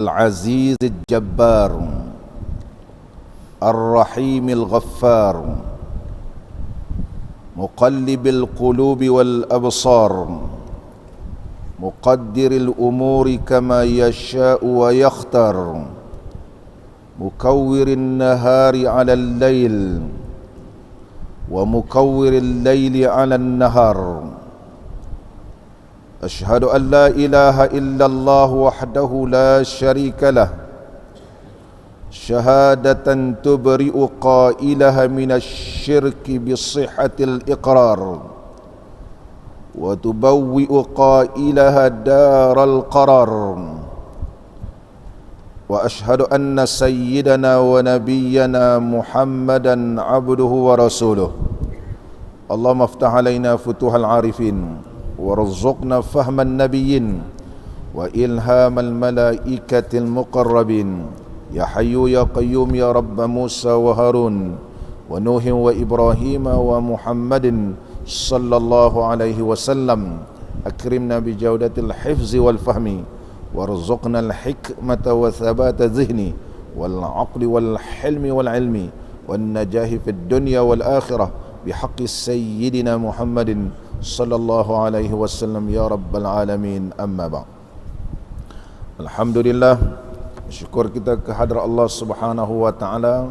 العزيز الجبار الرحيم الغفار مقلب القلوب والأبصار مقدر الأمور كما يشاء ويختار مكور النهار على الليل ومكور الليل على النهار أشهد أن لا إله إلا الله وحده لا شريك له شهادة تبرئ قائلها من الشرك بصحة الإقرار وتبوئ قائلها دار القرار وأشهد أن سيدنا ونبينا محمدا عبده ورسوله اللهم افتح علينا فتوح العارفين وارزقنا فهم النبيين وإلهام الملائكة المقربين يا حي يا قيوم يا رب موسى وهارون ونوح وإبراهيم ومحمد صلى الله عليه وسلم أكرمنا بجودة الحفظ والفهم وارزقنا الحكمة وثبات الذهن والعقل والحلم والعلم والنجاح في الدنيا والآخرة بحق سيدنا محمد صلى الله عليه وسلم يا رب العالمين. أما بعد, Alhamdulillah, syukur kita kehadrat Allah Subhanahu wa taala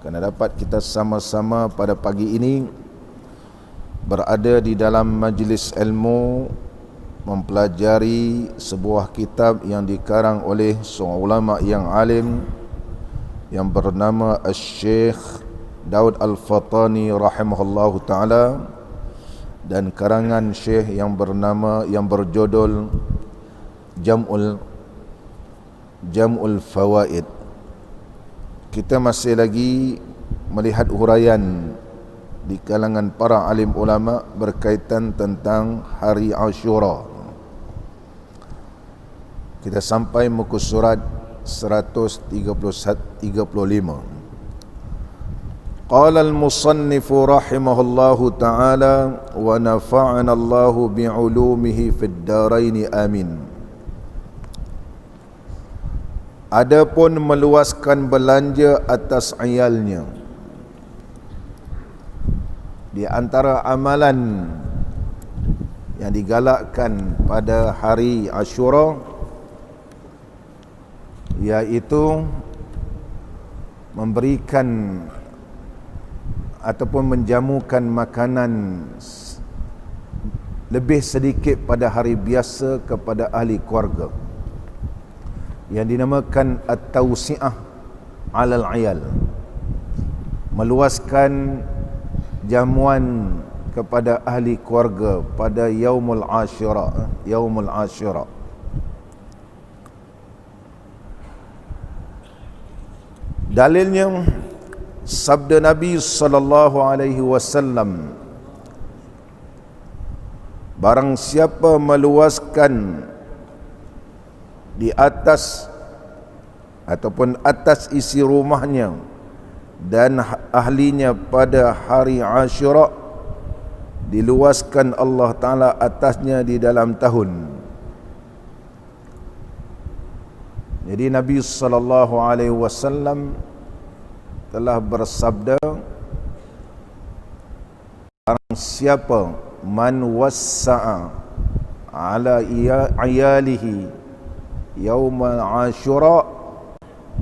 kerana dapat kita sama-sama pada pagi ini berada di dalam majlis ilmu mempelajari sebuah kitab yang dikarang oleh seorang ulama yang alim yang bernama Syekh Daud Al-Fatani rahimahullahu taala, dan karangan Syekh yang berjudul Jam'ul Fawaid. Kita masih lagi melihat huraian di kalangan para alim ulama berkaitan tentang hari Ashura. Kita sampai muka surat 135. Qala al-musannifu rahimahullahu ta'ala wa nafa'ana Allahu bi'ulumihi fid darain amin. Adapun meluaskan belanja atas ayalnya, di antara amalan yang digalakkan pada hari Ashura iaitu memberikan ataupun menjamukan makanan lebih sedikit pada hari biasa kepada ahli keluarga, yang dinamakan at-tawsi'ah 'alal 'ayal, meluaskan jamuan kepada ahli keluarga pada yaumul Ashura. Dalilnya sabda Nabi sallallahu alaihi wasallam, barang siapa meluaskan di atas ataupun atas isi rumahnya dan ahlinya pada hari Ashura, diluaskan Allah Ta'ala atasnya di dalam tahun. Jadi Nabi sallallahu alaihi wasallam telah bersabda, barang siapa man wassa'a ala ayalihi yaumal Ashura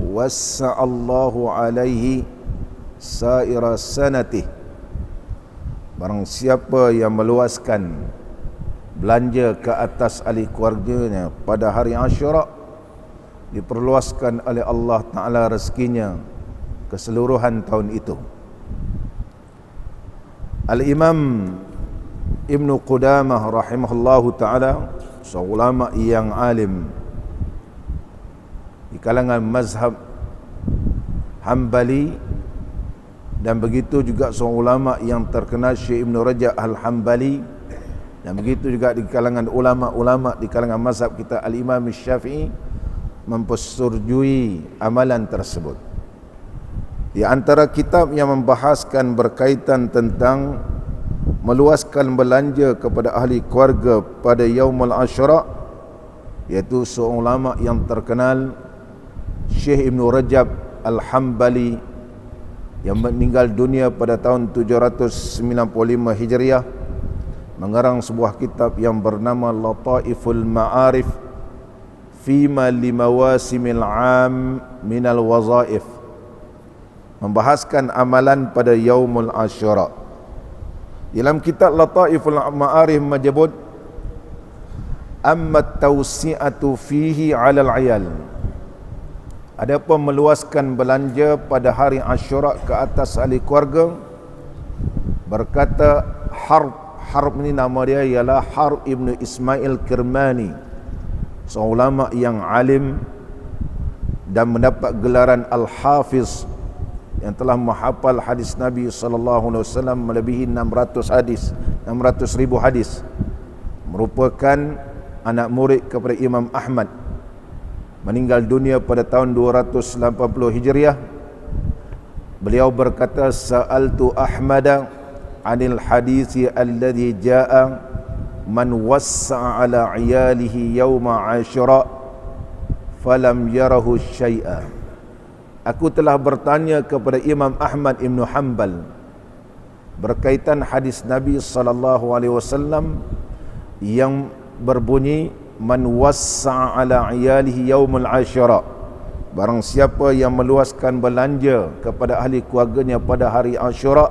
wassa'allahu alaihi saira sanatih. Barang siapa yang meluaskan belanja ke atas ahli keluarganya pada hari Ashura, diperluaskan oleh Allah Ta'ala rezekinya keseluruhan tahun itu. Al-Imam Ibn Qudamah rahimahullahu ta'ala, seorang ulama yang alim di kalangan mazhab Hambali, dan begitu juga seorang ulama yang terkenal Syekh Ibn Rajab Al-Hambali, dan begitu juga di kalangan ulama-ulama di kalangan mazhab kita Al-Imam Syafi'i, mempersetujui amalan tersebut. Di antara kitab yang membahaskan berkaitan tentang meluaskan belanja kepada ahli keluarga pada Yaumul Ashura, iaitu seorang ulama yang terkenal Syekh Ibn Rajab Al-Hambali yang meninggal dunia pada tahun 795 Hijriah, mengarang sebuah kitab yang bernama Lataiful Ma'arif Fima Limawasimil Am Minal Wazaif, membahaskan amalan pada Yaumul Asyura. Dalam kitab Lataiful Ma'arif menyebut amma tawsi'atu fihi 'alal 'iyal, adapun meluaskan belanja pada hari Asyura ke atas ahli keluarga, berkata Harb ini nama dia ialah Harb Ibn Ismail Kirmani, seorang ulama yang alim dan mendapat gelaran Al-Hafiz, yang telah menghafal hadis Nabi SAW melebihi 600,000 hadis, merupakan anak murid kepada Imam Ahmad, meninggal dunia pada tahun 280 Hijriah. Beliau berkata, sa'altu Ahmada 'anil hadisi alladhi ja'a man wassa'a ala 'iyalihi yawma 'ashura falam yarahu syai'a. Aku telah bertanya kepada Imam Ahmad Ibn Hanbal berkaitan hadis Nabi SAW yang berbunyi man wassa'a ala 'iyalihi yaumul 'ashura, barang siapa yang meluaskan belanja kepada ahli keluarganya pada hari Asyura,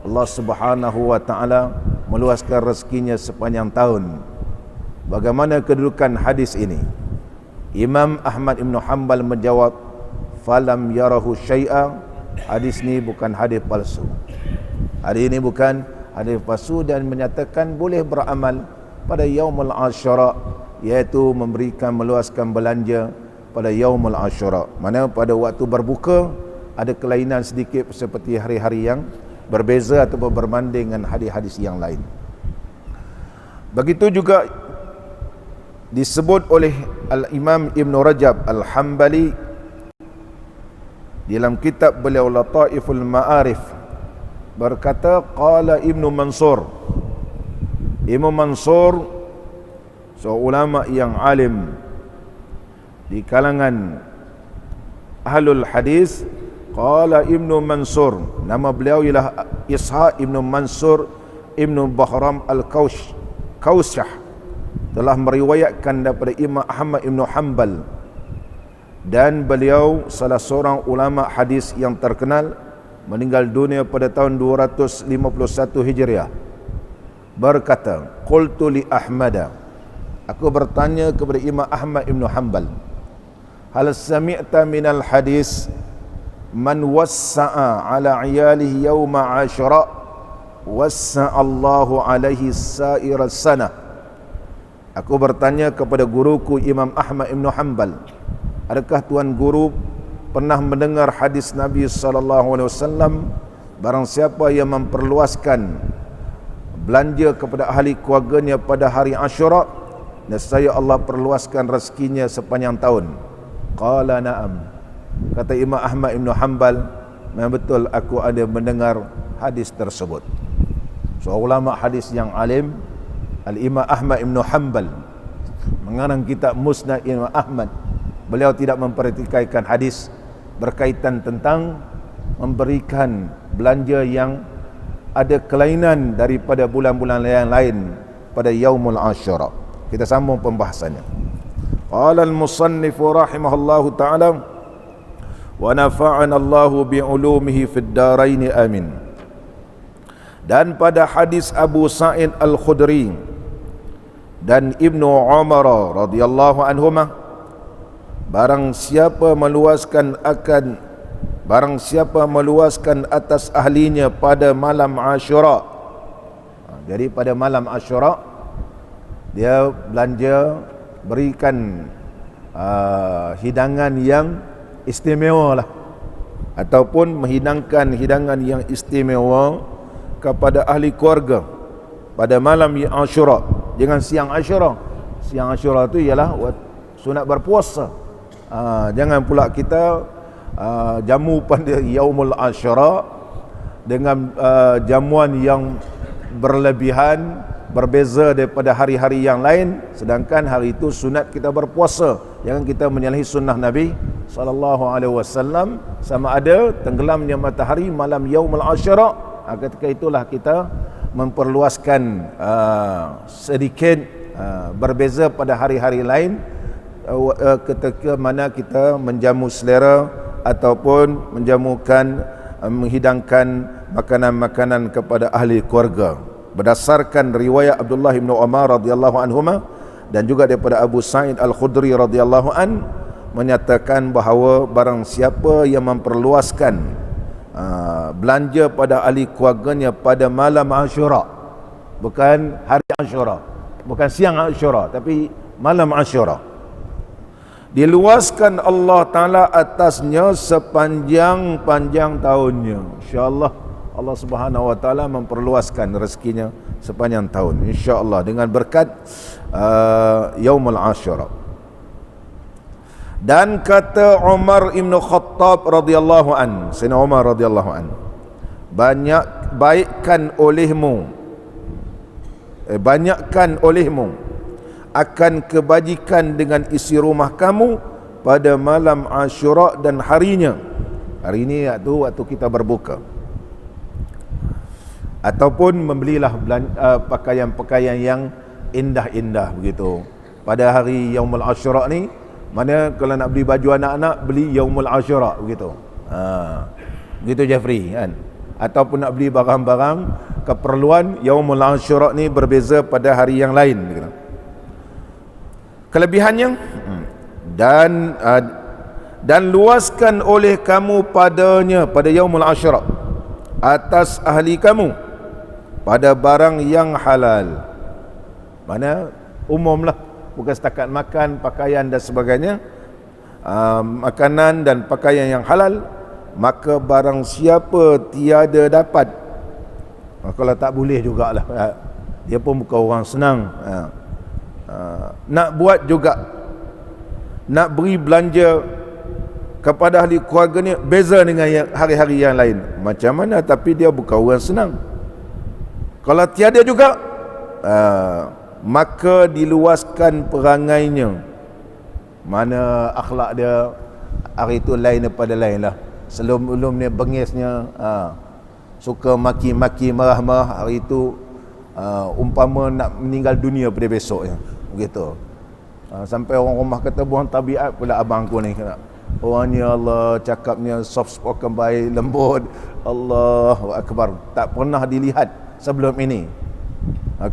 Allah Subhanahu wa taala meluaskan rezekinya sepanjang tahun. Bagaimana kedudukan hadis ini? Imam Ahmad Ibn Hanbal menjawab, falam yarahu syai'a, hadis ini bukan hadis palsu. Hadis ini bukan hadis palsu dan menyatakan boleh beramal pada Yaumul Asyura, iaitu memberikan meluaskan belanja pada Yaumul Asyura. Mana pada waktu berbuka ada kelainan sedikit seperti hari-hari yang berbeza ataupun berbanding dengan hadis-hadis yang lain. Begitu juga disebut oleh Al-Imam Ibn Rajab Al-Hambali dalam kitab beliau Lataiful Ma'arif, berkata qala Ibnu Mansur. Ibnu Mansur seorang ulama yang alim di kalangan ahlul hadis. Qala Ibnu Mansur, nama beliau ialah Ishaq Ibnu Mansur Ibnu Bahram Al-Kausyah, telah meriwayatkan daripada Imam Ahmad Ibn Hanbal, dan beliau salah seorang ulama hadis yang terkenal, meninggal dunia pada tahun 251 Hijriah, berkata qultu li Ahmada, aku bertanya kepada Imam Ahmad Ibn Hanbal, hal sami'ta minal hadis man wassa'a ala 'iyalihi yawma 'ashura wassa'allahu alaihi sa'ira sana. Aku bertanya kepada guruku Imam Ahmad Ibn Hanbal, adakah tuan guru pernah mendengar hadis Nabi SAW, barang siapa yang memperluaskan belanja kepada ahli keluarganya pada hari Asyura, nescaya Allah perluaskan rezekinya sepanjang tahun. Qala na'am, kata Imam Ahmad Ibn Hanbal, memang betul aku ada mendengar hadis tersebut. Seorang ulama hadis yang alim, Al-Imam Ahmad Ibn Hanbal, mengarang kitab Musnad Imam Ahmad. Beliau tidak mempertikaikan hadis berkaitan tentang memberikan belanja yang ada kelainan daripada bulan-bulan yang lain pada Yaumul Asyura. Kita sambung pembahasannya. Qala al-musannif rahimahullahu ta'ala wa nafa'ana Allahu bi'ulumihi fid darain amin. Dan pada hadis Abu Sa'id Al-Khudri dan Ibnu Umar radhiyallahu anhuma, barang siapa meluaskan atas ahlinya pada malam Asyura. Jadi pada malam Asyura dia belanja, berikan hidangan yang istimewa lah, ataupun menghidangkan hidangan yang istimewa kepada ahli keluarga pada malam Asyura. Jangan siang Asyura. Siang Asyura itu ialah sunat berpuasa. Jangan pula kita jamu pada Yaumul Asyura dengan jamuan yang berlebihan, berbeza daripada hari-hari yang lain, sedangkan hari itu sunat kita berpuasa. Jangan kita menyalahi sunnah Nabi sallallahu alaihi wasallam, sama ada tenggelamnya matahari malam yaumul asyura. Ketika itulah kita memperluaskan sedikit berbeza pada hari-hari lain ketika mana kita menjamu selera ataupun menjamukan menghidangkan makanan-makanan kepada ahli keluarga. Berdasarkan riwayat Abdullah bin Umar radhiyallahu anhuma dan juga daripada Abu Sa'id Al-Khudri radhiyallahu an menyatakan bahawa barang siapa yang memperluaskan belanja pada ahli keluarganya pada malam Ashura, bukan hari Ashura, bukan siang Ashura, tapi malam Ashura, diluaskan Allah Ta'ala atasnya sepanjang-panjang tahunnya. InsyaAllah Allah Subhanahu Wa Ta'ala memperluaskan rezekinya sepanjang tahun, InsyaAllah, dengan berkat Yaumul Ashura. Dan kata Umar Ibn Khattab radhiyallahu an, Sayyidina Umar radhiyallahu an, banyakkan olehmu akan kebajikan dengan isi rumah kamu pada malam Ashura dan harinya. Hari ini iaitu waktu kita berbuka. Ataupun membelilah pakaian-pakaian yang indah-indah begitu pada hari Yaumul Ashura ni. Mana kalau nak beli baju anak-anak, beli Yaumul Ashura begitu. Begitu Jeffrey kan. Ataupun nak beli barang-barang keperluan, Yaumul Ashura ni berbeza pada hari yang lain begitu. Kelebihannya dan luaskan oleh kamu padanya pada Yaumul Ashura atas ahli kamu pada barang yang halal. Mana umumlah, bukan setakat makan, pakaian dan sebagainya, makanan dan pakaian yang halal. Maka barang siapa tiada dapat, kalau tak boleh jugalah, dia pun bukan orang senang. Nak buat juga, nak beri belanja kepada ahli keluarga ni beza dengan hari-hari yang lain. Macam mana, tapi dia bukan orang senang. Kalau tiada juga, maka diluaskan perangainya. Mana akhlak dia hari itu lain daripada lain lah. Sebelum ni bengisnya, suka maki-maki, marah-marah, hari itu umpama nak meninggal dunia pada besoknya begitu. Sampai orang rumah kata buang tabiat pula abang aku ni. Orangnya Allah cakapnya soft spoken, baik, lembut, Allahu Akbar, tak pernah dilihat sebelum ini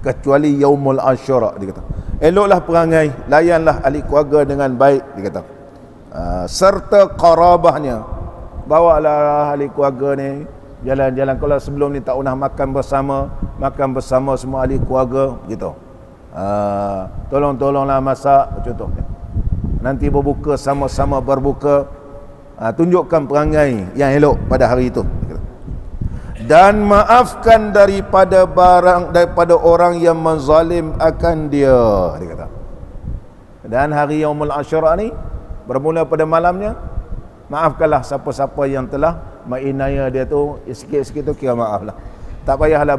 kecuali Yaumul Ashura. Dia kata eloklah perangai, layanlah ahli keluarga dengan baik, dia kata, serta qarabahnya. Bawalah ahli keluarga ni jalan-jalan. Kalau sebelum ni tak pernah makan bersama semua ahli keluarga gitu. Tolong-tolonglah masak contohnya. Nanti berbuka, sama-sama berbuka. Tunjukkan perangai yang elok pada hari itu. Dan maafkan daripada orang yang menzalim akan dia kata. Dan hari Yaumul Ashura ni bermula pada malamnya, maafkanlah siapa-siapa yang telah menginaya dia tu. Sikit-sikit tu kira maaf lah. Tak payahlah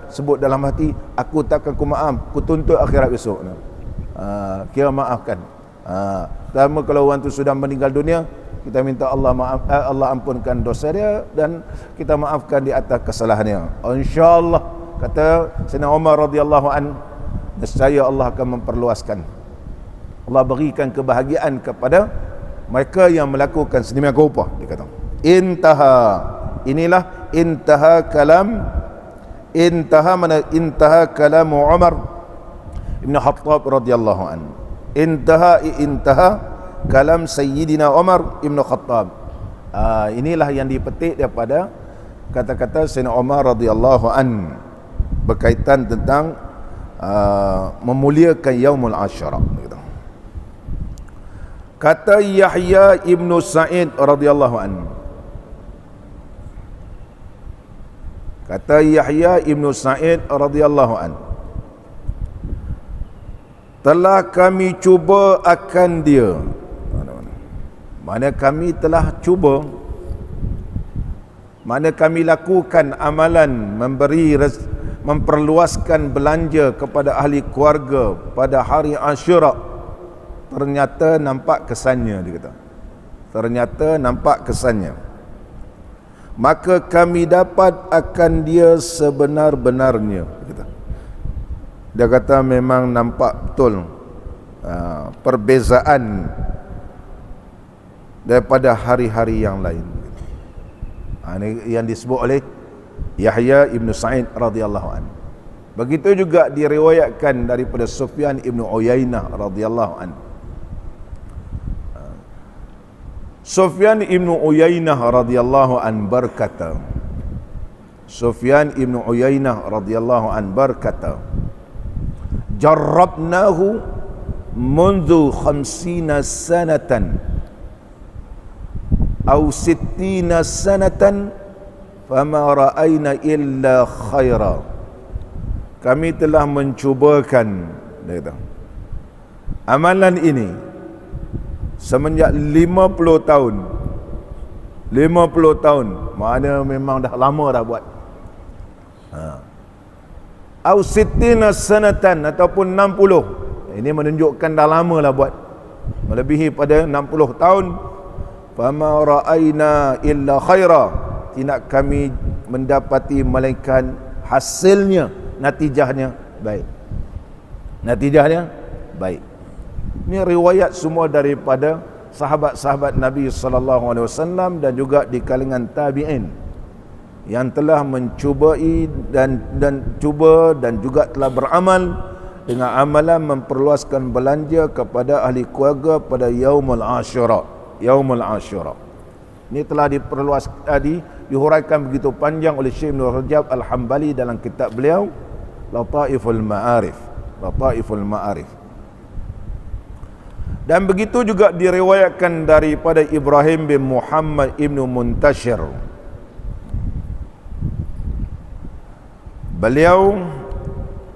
sebut dalam hati, aku takkan ku maaf, ku tuntut akhirat besok. Kira maafkan. Pertama, kalau orang tu sudah meninggal dunia, kita minta Allah ampunkan dosa dia dan kita maafkan di atas kesalahannya. InsyaAllah, kata Sayyidina Umar radhiyallahu an, nescaya Allah akan memperluaskan. Allah berikan kebahagiaan kepada mereka yang melakukan sedemikian rupa. Dia kata intaha, inilah intaha kalam Umar Ibn Khattab radhiyallahu an. Intaha kalam Sayyidina Umar Ibn Khattab. Inilah yang dipetik daripada kata-kata Sayyidina Umar radhiyallahu an berkaitan tentang memuliakan Yaumul Ashura. Kata Yahya Ibn Sa'id radhiyallahu an, kata Yahya Ibn Sa'id radhiyallahu an, telah kami cuba akan dia. Mana kami telah cuba, mana kami lakukan amalan memperluaskan belanja kepada ahli keluarga pada hari Ashura, ternyata nampak kesannya, dia kata. ternyata nampak kesannya, maka kami dapat akan dia sebenar-benarnya. Dia kata memang nampak betul perbezaan daripada hari-hari yang lain. Ini yang disebut oleh Yahya ibn Sa'id radhiyallahu anhu. Begitu juga diriwayatkan daripada Sufyan ibn Uyainah radhiyallahu anhu. Sufyan ibn Uyainah radhiyallahu anhu berkata, Sufyan ibn Uyainah radhiyallahu anhu berkata, jarrabnahu mundu 50 sanatan atau 60 sanatan fama ra'ayna illa khaira. Kami telah mencubakan, dia kata, amalan ini semenjak 50 tahun. 50 tahun, maknanya memang dah lama dah buat. Au 60 sanatan ataupun 60. Ini menunjukkan dah lama lah buat, melebihi pada 60 tahun. Fama ra'ayna illa khaira, tidak kami mendapati melainkan hasilnya, natijahnya baik. Natijahnya baik. Ini riwayat semua daripada sahabat-sahabat Nabi sallallahu alaihi wasallam dan juga di kalangan tabi'in yang telah mencubai dan cuba dan juga telah beramal dengan amalan memperluaskan belanja kepada ahli keluarga pada Yaumul Ashura. Yaumul Ashura ini telah diperluas, dihuraikan begitu panjang oleh Syekh Ibn Rajab Al-Hambali dalam kitab beliau Lataiful Ma'arif. Lataiful Ma'arif. Dan begitu juga diriwayatkan daripada Ibrahim bin Muhammad ibn Muntashir.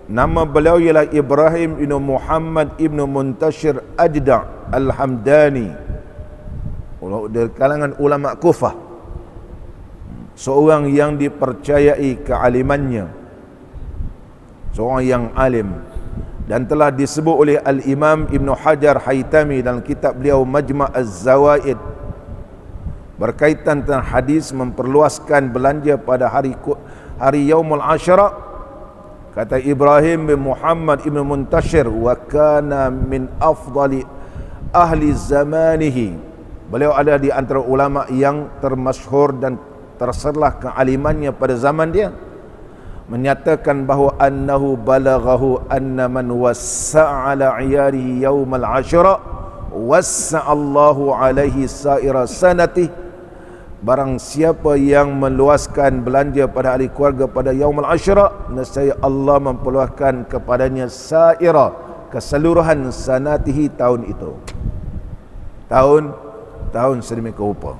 Nama beliau ialah Ibrahim ibn Muhammad ibn Muntashir Ajda' Al-Hamdani, dari kalangan ulama Kufah, seorang yang dipercayai kealimannya, seorang yang alim, dan telah disebut oleh Al-Imam Ibn Hajar Haytami dalam kitab beliau Majma' Az-Zawaid berkaitan tentang hadis memperluaskan belanja pada hari Yaumul Ashura. Kata Ibrahim bin Muhammad ibn Muntashir, wa kana min afdali ahli zamanihi, beliau ada di antara ulama yang termasyhur dan terserlah kealimannya pada zaman dia, menyatakan bahawa annahu balaghahu anna man wassa'a ala 'iyarihi yaumal 'ashra wassa'allahu alaihi sa'ira sanati. Barang siapa yang meluaskan belanja pada ahli keluarga pada yaumul 'ashra, nescaya Allah memperluaskan kepadanya sa'ira, keseluruhan sanatihi, tahun itu, tahun sedemikian rupa.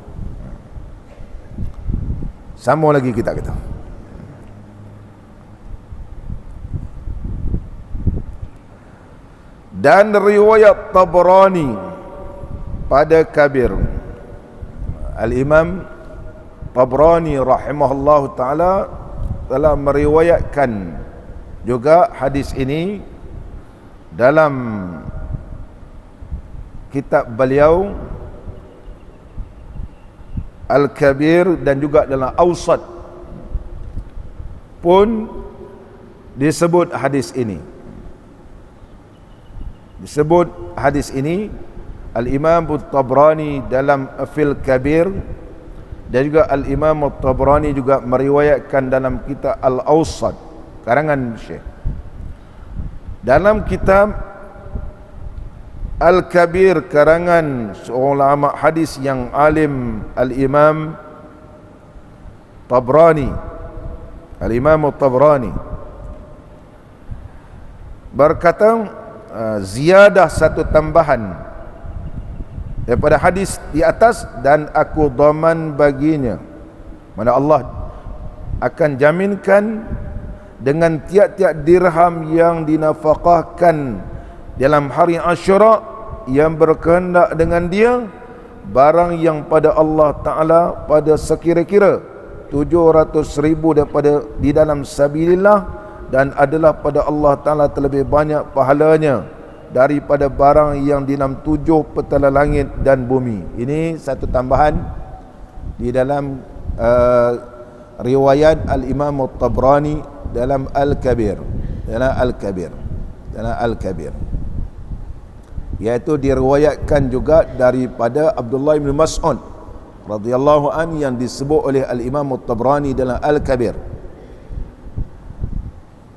Sama lagi kita kata, dan riwayat Tabrani pada Kabir. Al-Imam Tabrani rahimahullah ta'ala telah meriwayatkan juga hadis ini dalam kitab beliau Al-Kabir, dan juga dalam Awsat pun disebut hadis ini. Disebut hadis ini Al-Imam Tabrani dalam Fil Kabir, dan juga Al-Imam Tabrani juga meriwayatkan dalam kitab Al-Awsat karangan Syekh. Dalam kitab Al-Kabir karangan seorang ulama hadis yang alim, Al-Imam Tabrani, Al-Imam Tabrani berkata, ziyadah satu tambahan daripada hadis di atas, dan aku dhaman baginya, mana Allah akan jaminkan dengan tiap-tiap dirham yang dinafaqahkan dalam hari Ashura yang berkehendak dengan dia, barang yang pada Allah Ta'ala pada sekira-kira 700,000 daripada di dalam sabilillah, dan adalah pada Allah Ta'ala terlebih banyak pahalanya daripada barang yang di dalam 7 petala langit dan bumi. Ini satu tambahan di dalam riwayat Al-Imam At-Tabrani dalam Al-Kabir, dalam Al-Kabir, iaitu diriwayatkan juga daripada Abdullah bin Mas'ud radhiyallahu an yang disebut oleh Al-Imam At-Tabrani dalam Al-Kabir.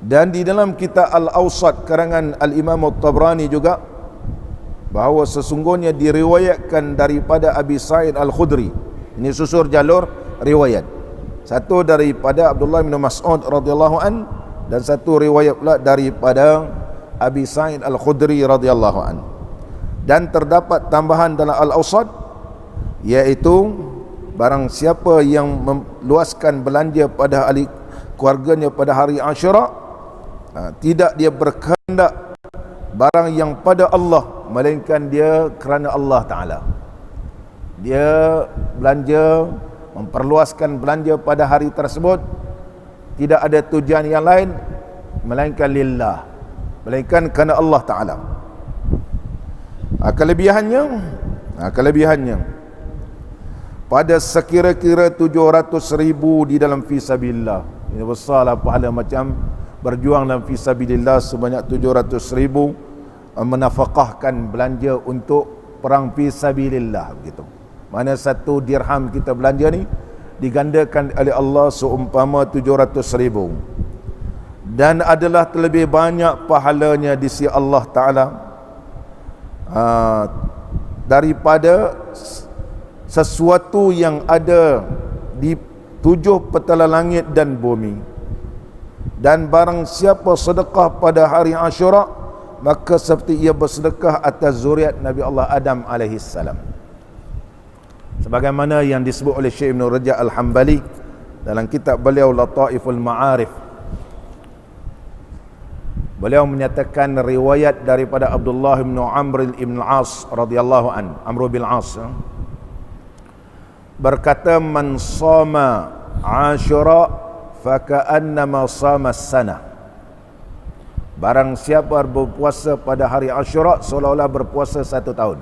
Dan di dalam kitab Al-Awsat karangan Al-Imam At-Tabrani juga, bahawa sesungguhnya diriwayatkan daripada Abi Sa'id Al-Khudri. Ini susur jalur riwayat, satu daripada Abdullah bin Mas'ud radhiyallahu an, dan satu riwayat pula daripada Abi Sa'id Al-Khudri radhiyallahu an. Dan terdapat tambahan dalam Al-Awsat, iaitu barang siapa yang meluaskan belanja pada ahli keluarganya pada hari Ashura, tidak dia berkehendak barang yang pada Allah, melainkan dia kerana Allah Ta'ala. Dia belanja, memperluaskan belanja pada hari tersebut, tidak ada tujuan yang lain melainkan lillah, melainkan kerana Allah Ta'ala. Kelebihannya pada sekira-kira 700,000 di dalam fisabilillah. Ini besarlah pahala macam berjuang dalam fisabilillah sebanyak 700,000, menafkahkan belanja untuk perang fisabilillah begitu. Mana satu dirham kita belanja ni digandakan oleh Allah seumpama 700,000, dan adalah terlebih banyak pahalanya di sisi Allah Ta'ala daripada sesuatu yang ada di 7 petala langit dan bumi. Dan barang siapa sedekah pada hari Ashura, maka seperti ia bersedekah atas zuriat Nabi Allah Adam alaihissalam, sebagaimana yang disebut oleh Syekh Ibn Rajab Al-Hambali dalam kitab beliau Lataiful Ma'arif. Beliau menyatakan riwayat daripada Abdullah bin Amr bin Al-As radhiyallahu an, Amr bin Al-As berkata, man sama Ashura faka'annama sama sanah. Barang siapa berpuasa pada hari Ashura, seolah-olah berpuasa 1 tahun.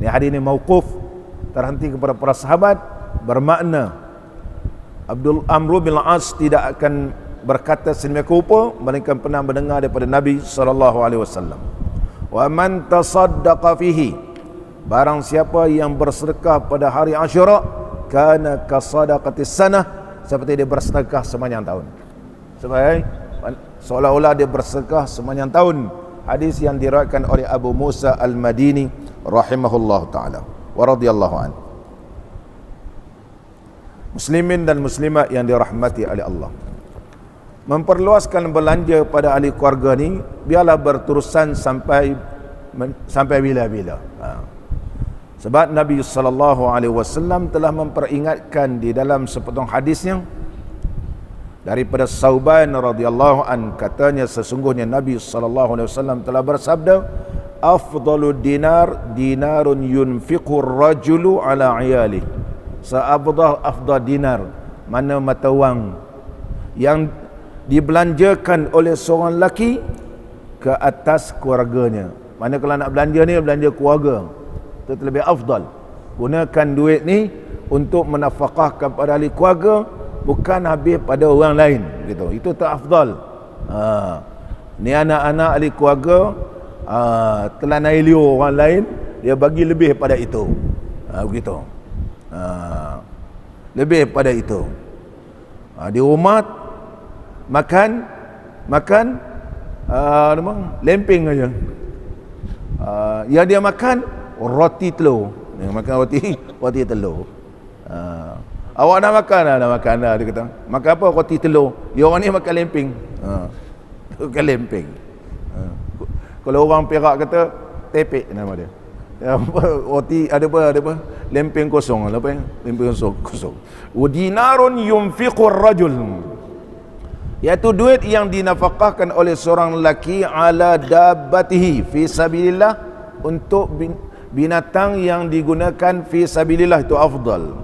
Ini hadis ini mauquf, terhenti kepada para sahabat, bermakna Amr bin Al-As tidak akan berkata sedemikian rupa melainkan pernah mendengar daripada Nabi SAW. Wa man tasaddaqa fihi, barang siapa yang bersedekah pada hari Ashura, kana kasadaqatis sanah, seperti dia bersedekah sepanjang tahun. Seolah-olah dia bersedekah sepanjang tahun. Hadis yang diriwayatkan oleh Abu Musa Al-Madini rahimahullah taala wa radhiyallahu an. Muslimin dan muslimat yang dirahmati oleh Allah, memperluaskan belanja pada ahli keluarga ni biarlah berterusan sampai bila-bila. Sebab Nabi SAW telah memperingatkan di dalam sepotong hadisnya daripada Sauban radhiyallahu an, katanya sesungguhnya Nabi SAW telah bersabda, afdalu dinar dinarun yunfiqur rajulu ala iyali. Afdal dinar, mana mata wang yang dibelanjakan oleh seorang lelaki ke atas keluarganya. Mana kalau nak belanja ni, belanja keluarga, itu lebih afdal. Gunakan duit ni untuk menafkahkan pada ahli keluarga, bukan habis pada orang lain gitu. Itu tak afdal. Ni anak-anak ahli keluarga telah nailio orang lain, dia bagi lebih pada itu. Begitu. Lebih pada itu. Di rumah makan lemping aja. Yang dia makan roti telur. Dia makan roti telur. Awak nak makan dah, dia kata. Makan apa? Roti telur. Dia orang ni makan lemping. Makan lemping. Kalau orang Perak kata tepek nama dia. Roti ada apa? Lemping kosong. Apa? Lemping kosong. Wa dinarun yunfiqur rajul, iaitu duit yang dinafkahkan oleh seorang lelaki ala dabbatihi fi sabilillah, untuk binatang yang digunakan fi sabilillah, itu afdal.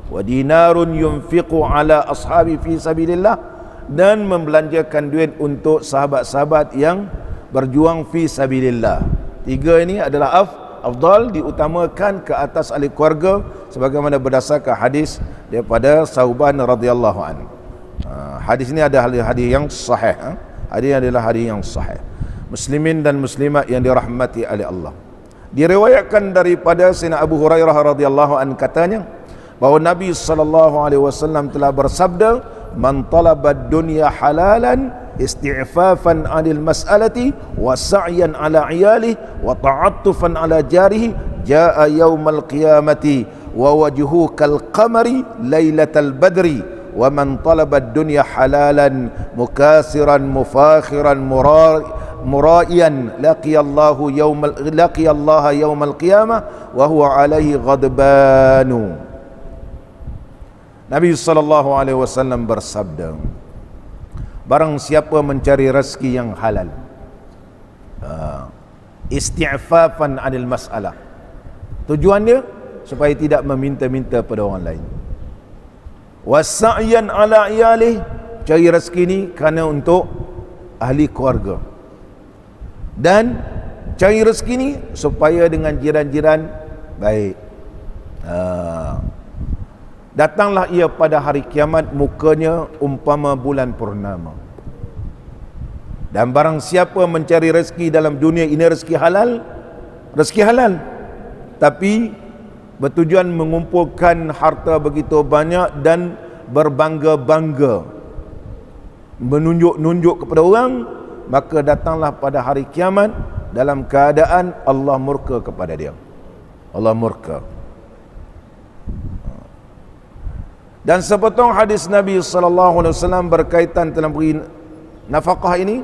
Wa dinarun yunfiqu ala ashabi fi sabilillah, dan membelanjakan duit untuk sahabat-sahabat yang berjuang fi sabilillah. Tiga ini adalah afdal, diutamakan ke atas ahli keluarga sebagaimana berdasarkan hadis daripada Sauban radhiyallahu anhu. Hadis ini ada hadis yang sahih. Hadis ini adalah hadis yang sahih. Muslimin dan muslimat yang dirahmati oleh Allah. Diriwayatkan daripada Sayyidina Abu Hurairah radhiyallahu anhu katanya bahawa Nabi sallallahu alaihi wasallam telah bersabda, "Man talaba ad-dunya halalan isti'fafan 'anil mas'alati wa sa'yan 'ala 'iyalihi wa ta'attufan 'ala jarihi jaa'a yaumal qiyamati wa wajhuhu kal qamari lailatal badri wa man talaba ad-dunya halalan mukasiran mufakhiran mura'iyan laqiyallaha yaumal qiyamah wa huwa 'alaihi ghadbanu." Nabi sallallahu alaihi wasallam bersabda, barang siapa mencari rezeki yang halal, isti'fafan 'anil mas'alah, tujuannya supaya tidak meminta-minta pada orang lain, wasa'yan 'ala iyalih, cari rezeki ni kerana untuk ahli keluarga, dan cari rezeki ni supaya dengan jiran-jiran baik. Datanglah ia pada hari kiamat, mukanya umpama bulan purnama. Dan barang siapa mencari rezeki dalam dunia ini rezeki halal, tapi bertujuan mengumpulkan harta begitu banyak dan berbangga-bangga, menunjuk-nunjuk kepada orang, maka datanglah pada hari kiamat dalam keadaan Allah murka kepada dia. Allah murka. Dan sepotong hadis Nabi sallallahu alaihi wasallam berkaitan tentang beri nafkah ini,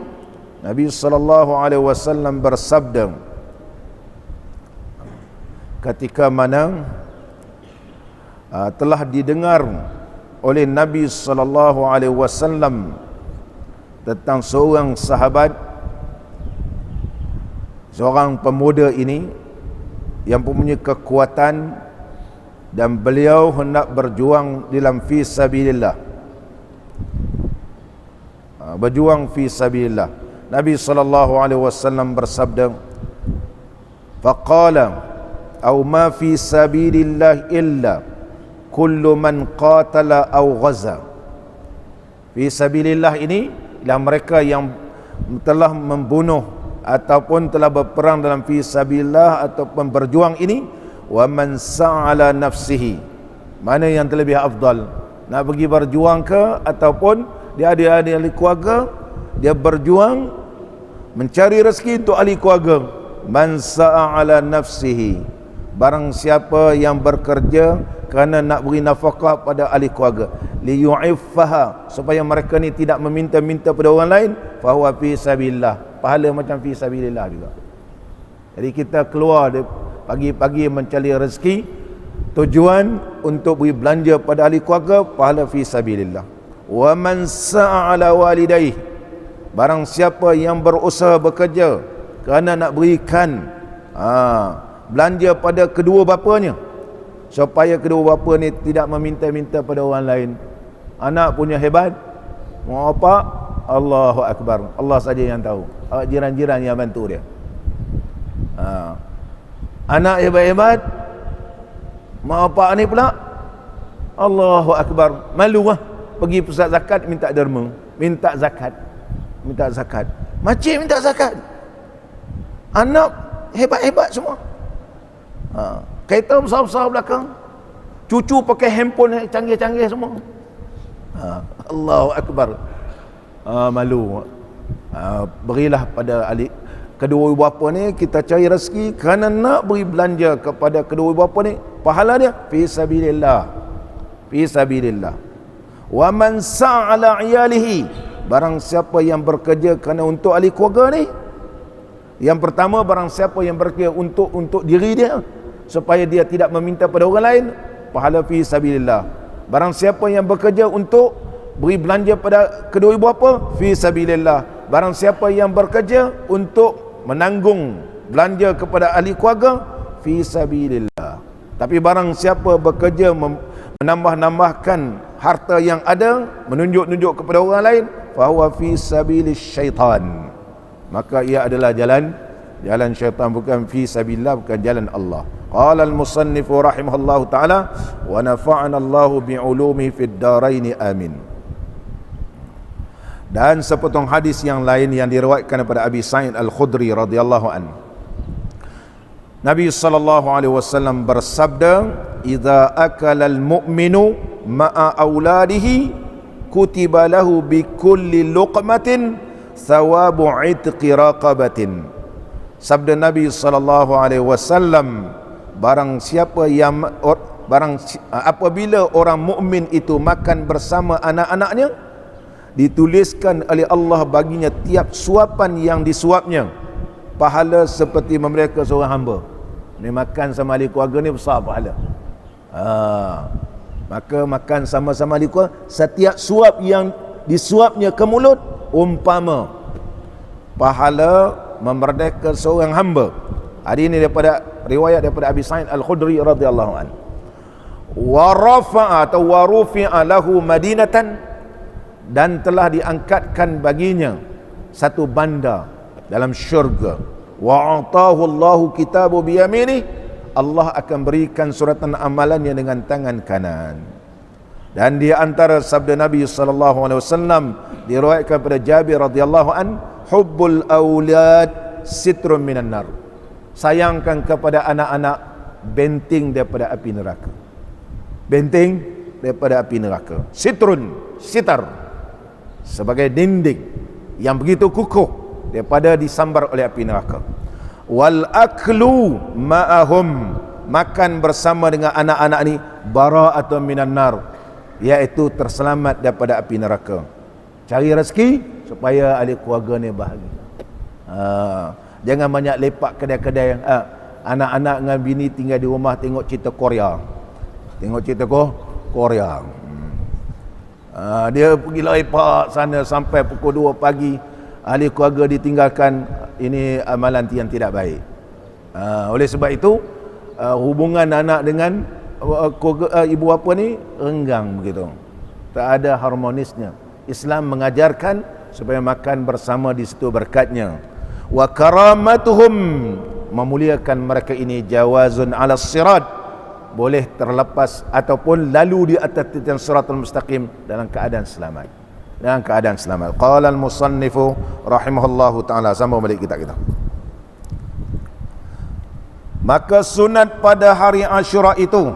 Nabi sallallahu alaihi wasallam bersabda, ketika mana telah didengar oleh Nabi sallallahu alaihi wasallam tentang seorang sahabat, seorang pemuda ini yang mempunyai kekuatan dan beliau hendak berjuang dalam fi sabilillah, berjuang fi sabilillah. Nabi sallallahu alaihi wasallam bersabda, faqala aw ma fi sabilillah illa kullu man qatala aw ghaza. Fi sabilillah ini ialah mereka yang telah membunuh ataupun telah berperang dalam fi sabilillah ataupun berjuang ini. Wa man sa'ala nafsihi, mana yang terlebih afdal, nak pergi berjuang ke ataupun dia ada ahli keluarga, dia berjuang mencari rezeki untuk ahli keluarga. Man sa'ala nafsihi, barang siapa yang bekerja kerana nak beri nafkah pada ahli keluarga, liyu'iffaha, supaya mereka ni tidak meminta-minta pada orang lain, fahuwa fi sabilillah, pahala macam fi sabilillah juga. Jadi kita keluar pagi-pagi mencari rezeki, tujuan untuk beri belanja pada ahli keluarga, pahala fi sabilillah. Wa man sa'ala walidayhi, barang siapa yang berusaha bekerja kerana nak berikan belanja pada kedua bapanya, supaya kedua bapa ni tidak meminta-minta pada orang lain. Anak punya hebat, mau apa? Allahu Akbar, Allah saja yang tahu, jiran-jiran yang bantu dia. Anak hebat-hebat, mak bapak ni pula Allahu Akbar, malu lah pergi pusat zakat minta derma, minta zakat, makcik minta zakat, anak hebat-hebat semua, kereta besar-besar belakang, cucu pakai handphone canggih-canggih semua. Allahu Akbar, malu. Berilah pada ahli kedua ibu bapa ni, kita cari rezeki kerana nak beri belanja kepada kedua ibu bapa ni, pahala dia fi sabilillah, fi sabilillah. Wa man sa'ala 'iyalihi, barang siapa yang bekerja kerana untuk ahli keluarga ni, yang pertama barang siapa yang bekerja untuk diri dia supaya dia tidak meminta pada orang lain, pahala fi sabilillah. Barang siapa yang bekerja untuk beri belanja pada kedua ibu bapa, fi sabilillah. Barang siapa yang bekerja untuk menanggung belanja kepada ahli keluarga, fi sabilillah. Tapi barang siapa bekerja menambah-nambahkan harta yang ada, menunjuk-nunjuk kepada orang lain, fa huwa fi sabilis syaitan, maka ia adalah jalan syaitan, bukan fi sabilillah, bukan jalan Allah. Qala al-musannif rahimahullahu taala wa nafa'ana Allahu bi'ulumihi fid dharain amin. Dan sepotong hadis yang lain yang diriwayatkan daripada Abi Sa'id Al-Khudri radhiyallahu anhu, Nabi sallallahu alaihi wasallam bersabda, "Idza akala al-mu'minu ma'a auladihi kutiba lahu bi kulli luqmatin thawabu 'itqi raqabatin." Sabda Nabi sallallahu alaihi wasallam, apabila orang mukmin itu makan bersama anak-anaknya, dituliskan oleh Allah baginya tiap suapan yang disuapnya pahala seperti memerdeka seorang hamba. Ni makan sama ahli keluarga ni besar pahala. Maka makan sama-sama ahli keluarga, setiap suap yang disuapnya ke mulut umpama pahala memerdeka seorang hamba. Hari ini daripada riwayat daripada Abi Sa'id Al-Khudri radhiyallahu anhu. Wa rafa'a atau wa rufi'a lahu madinatan, dan telah diangkatkan baginya satu bandar dalam syurga. Wa atahu Allahu kitabu biyamini, Allah akan berikan suratan amalannya dengan tangan kanan. Dan di antara sabda Nabi sallallahu alaihi wasallam diriwayatkan pada Jabir radhiyallahu an, hubbul aulad sitrun minan nar. Sayangkan kepada anak-anak benteng daripada api neraka. Benteng daripada api neraka. Sitrun, sitar, sebagai dinding yang begitu kukuh daripada disambar oleh api neraka. Wal aklu ma'ahum, makan bersama dengan anak-anak ni bara'atun minan nar, iaitu terselamat daripada api neraka. Cari rezeki supaya ahli keluarga ni bahagia. Jangan banyak lepak kedai-kedai yang anak-anak dengan bini tinggal di rumah tengok cerita Korea. Tengok cerita Korea. Dia pergi lepak sana sampai pukul 2 pagi, ahli keluarga ditinggalkan. Ini amalan yang tidak baik. Oleh sebab itu hubungan anak dengan ibu bapa ni renggang begitu, tak ada harmonisnya. Islam mengajarkan supaya makan bersama, di situ berkatnya. Wa karamatuhum, memuliakan mereka ini, jawazun ala sirat, boleh terlepas ataupun lalu di atas titan siratul mustaqim dalam keadaan selamat. Dalam keadaan selamat. Qala al-musannifu rahimahullahu ta'ala, sama balik kita. Maka sunat pada hari Asyura itu,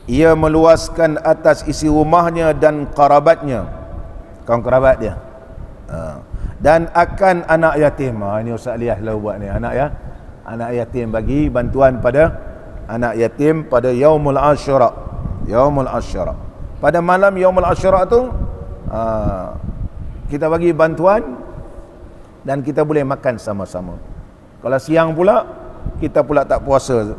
ia meluaskan atas isi rumahnya dan kerabatnya, kaum kerabat dia, dan akan anak yatim. Ini Ustaz Liah lah buat ni, anak yatim, bagi bantuan pada anak yatim pada Yaumul Asyura. Yaumul Asyura, pada malam Yaumul Asyura tu kita bagi bantuan dan kita boleh makan sama-sama. Kalau siang pula, kita pula tak puasa.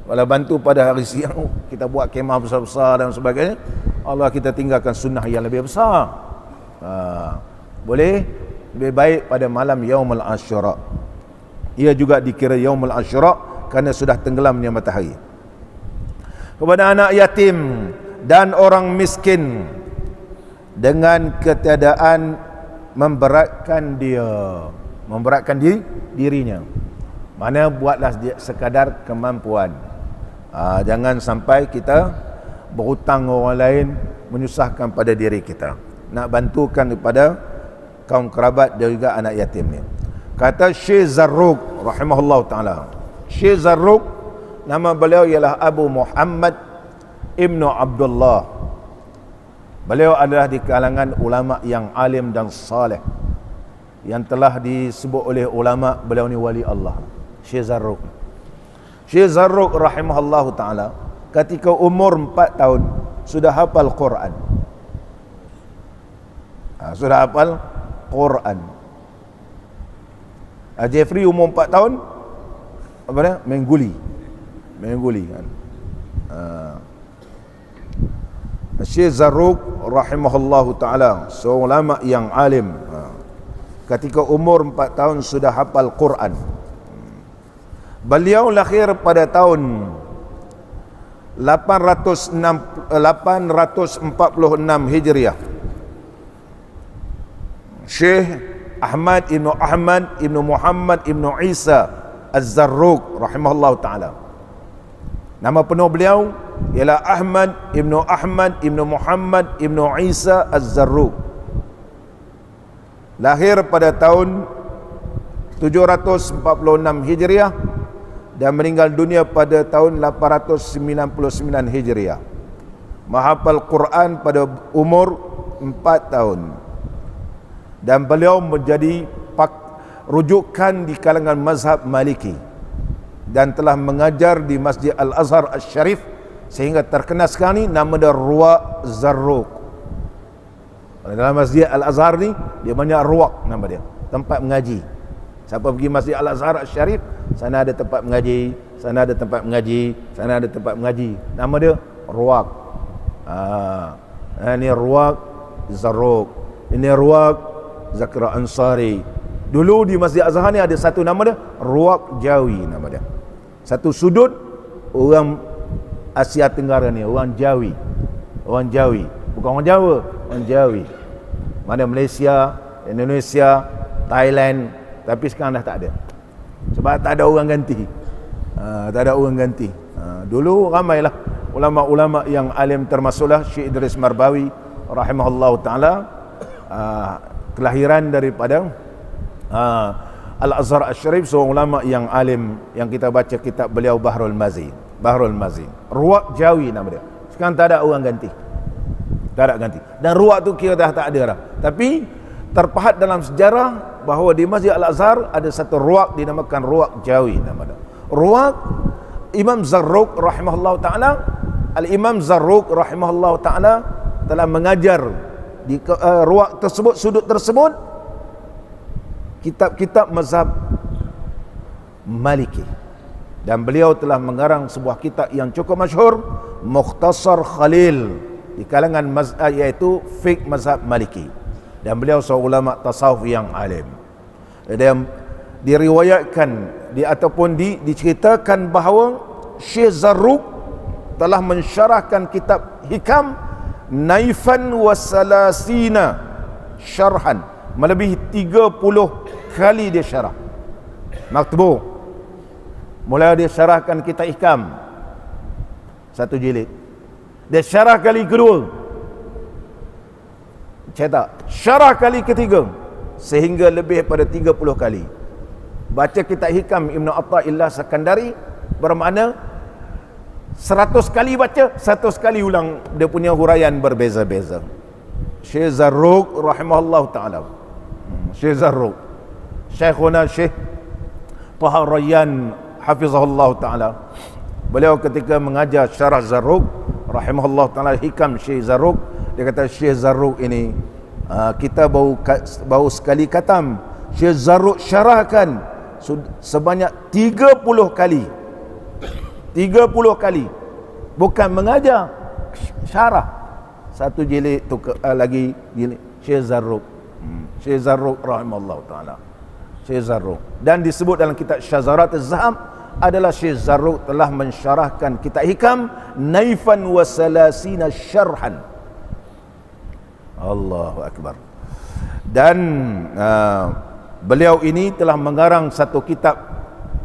Kalau bantu pada hari siang, kita buat kemah besar-besar dan sebagainya, Allah kita tinggalkan sunnah yang lebih besar. Boleh lebih baik pada malam Yaumul Asyura. Ia juga dikira Yaumul Asyura kerana sudah tenggelamnya matahari. Kepada anak yatim dan orang miskin, dengan ketiadaan memberatkan dirinya. Mana buatlah sekadar kemampuan. Jangan sampai kita berhutang orang lain, menyusahkan pada diri kita. Nak bantukan kepada kaum kerabat dan juga anak yatim ni. Kata Syekh Zarruq rahimahullah ta'ala, Syekh Zarruq, nama beliau ialah Abu Muhammad Ibnu Abdullah. Beliau adalah di kalangan ulama yang alim dan saleh, yang telah disebut oleh ulama beliau ni wali Allah. Syekh Zarruq. Syekh Zarruq rahimahullahu ta'ala ketika umur 4 tahun sudah hafal Quran. Sudah hafal Quran. Jeffrey umur 4 tahun apa dia? Main guli kan. Syekh Zarruq rahimahullahu ta'ala, seorang ulama yang alim, ketika umur 4 tahun sudah hafal Quran. Beliau lahir pada tahun 846 Hijriah. Syekh Ahmad ibnu Muhammad ibnu Isa Az-Zarruq rahimahullah ta'ala. Nama penuh beliau ialah Ahmad ibnu Muhammad ibnu Isa Az-Zarruq. Lahir pada tahun 746 Hijriah dan meninggal dunia pada tahun 899 Hijriah. Menghafal Quran pada umur 4 tahun. Dan beliau menjadi rujukan di kalangan mazhab Maliki dan telah mengajar di Masjid Al-Azhar Al-Sharif sehingga terkenal sekali nama dia Ruwaq Zarruq. Dalam Masjid Al-Azhar ni dia banyak ruwaq nama dia, tempat mengaji. Siapa pergi Masjid Al-Azhar Al-Sharif, sana ada tempat mengaji, sana ada tempat mengaji, sana ada tempat mengaji. Nama dia Ruwaq. Ini Ruwaq Zarruq, ini Ruwaq Zakra Ansari. Dulu di Masjid Al-Azhar ni ada satu nama dia Ruwaq Jawi nama dia. Satu sudut orang Asia Tenggara ni, orang Jawi. Orang Jawi, bukan orang Jawa, orang Jawi. Mana Malaysia, Indonesia, Thailand, tapi sekarang dah tak ada. Sebab tak ada orang ganti. Tak ada orang ganti. Dulu ramailah ulama-ulama yang alim, termasuklah Syekh Idris Marbawi rahimahullah taala, kelahiran daripada Al-Azhar Al-Sharif, seorang ulama yang alim yang kita baca kitab beliau Bahrul Mazi. Ruwaq Jawi nama dia. Sekarang tak ada orang ganti. Tak ada ganti. Dan Ruwaq tu kira dah tak ada dah. Tapi terpahat dalam sejarah bahawa di Masjid Al-Azhar ada satu Ruwaq dinamakan Ruwaq Jawi nama dia. Ruwaq Imam Zarruq rahimahullah taala, Al-Imam Zarruq rahimahullah taala telah mengajar di Ruwaq tersebut, sudut tersebut, kitab-kitab mazhab Maliki. Dan beliau telah mengarang sebuah kitab yang cukup masyhur, Mukhtasar Khalil, di kalangan mazhab, iaitu fiqh mazhab Maliki. Dan beliau seorang ulama tasawuf yang alim. Dan diriwayatkan ataupun diceritakan bahawa Syekh Zarruq telah mensyarahkan kitab Hikam naifan wa salasina syarhan, melebihi 30 kali dia syarah. Maktubuh. Mula dia syarahkan kitab Hikam satu jilid, dia syarah kali kedua, cetak, syarah kali ketiga, sehingga lebih daripada 30 kali. Baca kitab Hikam Ibn Atha'illah Sakandari bermakna 100 kali baca, 100 kali ulang, dia punya huraian berbeza-beza. Syekh Zarruq rahimahullah ta'ala, Syekh Zarruq, Syekhuna Syekh Taha Rayyan hafizahullah ta'ala, beliau ketika mengajar syarah Zarruq rahimahullah ta'ala Hikam Syekh Zarruq, dia kata Syekh Zarruq ini kita baru sekali khatam. Syekh Zarruq syarahkan sebanyak 30 kali. 30 kali. Bukan mengajar, syarah. Satu jilid tu lagi jilid. Syekh Zarruq. Syekh Zarruq rahimahullah ta'ala. Syekh Zarruq. Dan disebut dalam kitab Syazarat Az-Zahab adalah Syekh Zarruq telah mensyarahkan kitab Hikam naifan wa salasina syarhan. Allahu Akbar. Dan beliau ini telah mengarang satu kitab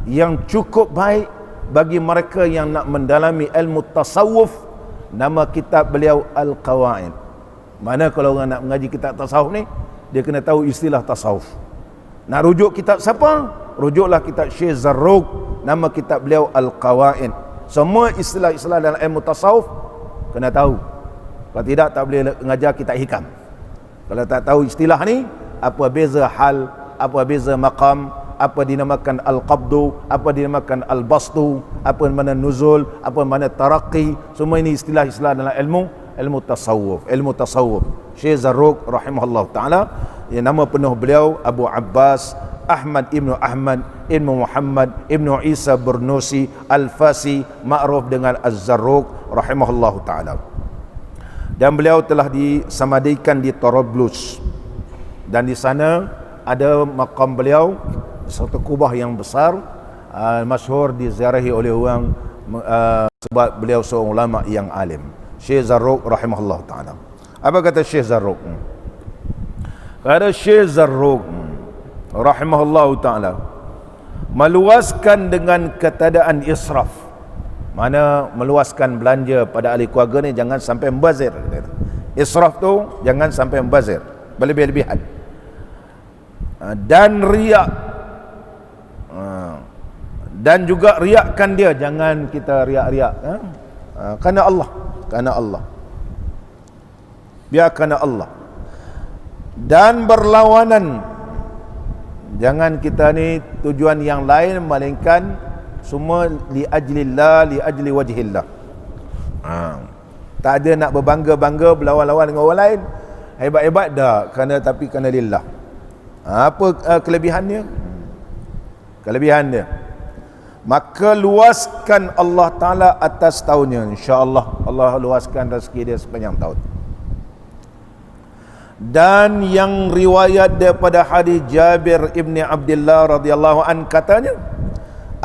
yang cukup baik bagi mereka yang nak mendalami ilmu tasawuf. Nama kitab beliau Al-Qawaid. Mana kalau orang nak mengaji kitab tasawuf ni, dia kena tahu istilah tasawuf. Nak rujuk kitab siapa? Rujuklah kitab Syekh Zarruq. Nama kitab beliau Al-Qawaid. Semua istilah-istilah dalam ilmu tasawuf kena tahu. Kalau tidak, tak boleh mengajar kitab Hikam. Kalau tak tahu istilah ni, apa beza hal, apa beza maqam, apa dinamakan al-qabdu, apa dinamakan al-bastu, apa mana nuzul, apa mana taraqi, semua ini istilah-istilah dalam ilmu tasawuf. Syekh Zarruq rahimahullah taala, yang nama penuh beliau Abu Abbas Ahmad ibnu Muhammad ibnu Isa Burnusi Al-Fasi, ma'ruf dengan Az-Zarruq rahimahullah taala. Dan beliau telah disamadikan di Tarablus, dan di sana ada makam beliau, satu kubah yang besar, masyhur diziarahi oleh orang sebab beliau seorang ulama yang alim. Syekh Zarruq rahimahullah ta'ala. Apa kata Syekh Zarruq? Kata Syekh Zarruq, rahimahullahu ta'ala meluaskan dengan ketadaan israf. Mana meluaskan belanja pada ahli keluarga ni jangan sampai membazir. Israf tu jangan sampai membazir, berlebih-lebihan. Dan riak, dan juga riakkan dia, jangan kita riak-riak, kerana Allah, kerana Allah, biar kerana Allah. Dan berlawanan, jangan kita ni tujuan yang lain melainkan semua li ajlillah, li ajli wajhillah. Tak ada nak berbangga-bangga berlawan-lawan dengan orang lain, hebat-hebat dah, tapi kerana lillah. Apa kelebihannya? Kelebihan dia, maka luaskan Allah Ta'ala atas tahunnya. InsyaAllah Allah luaskan rezeki dia sepanjang tahun. Dan yang riwayat daripada hadis Jabir ibni Abdullah radhiyallahu an katanya,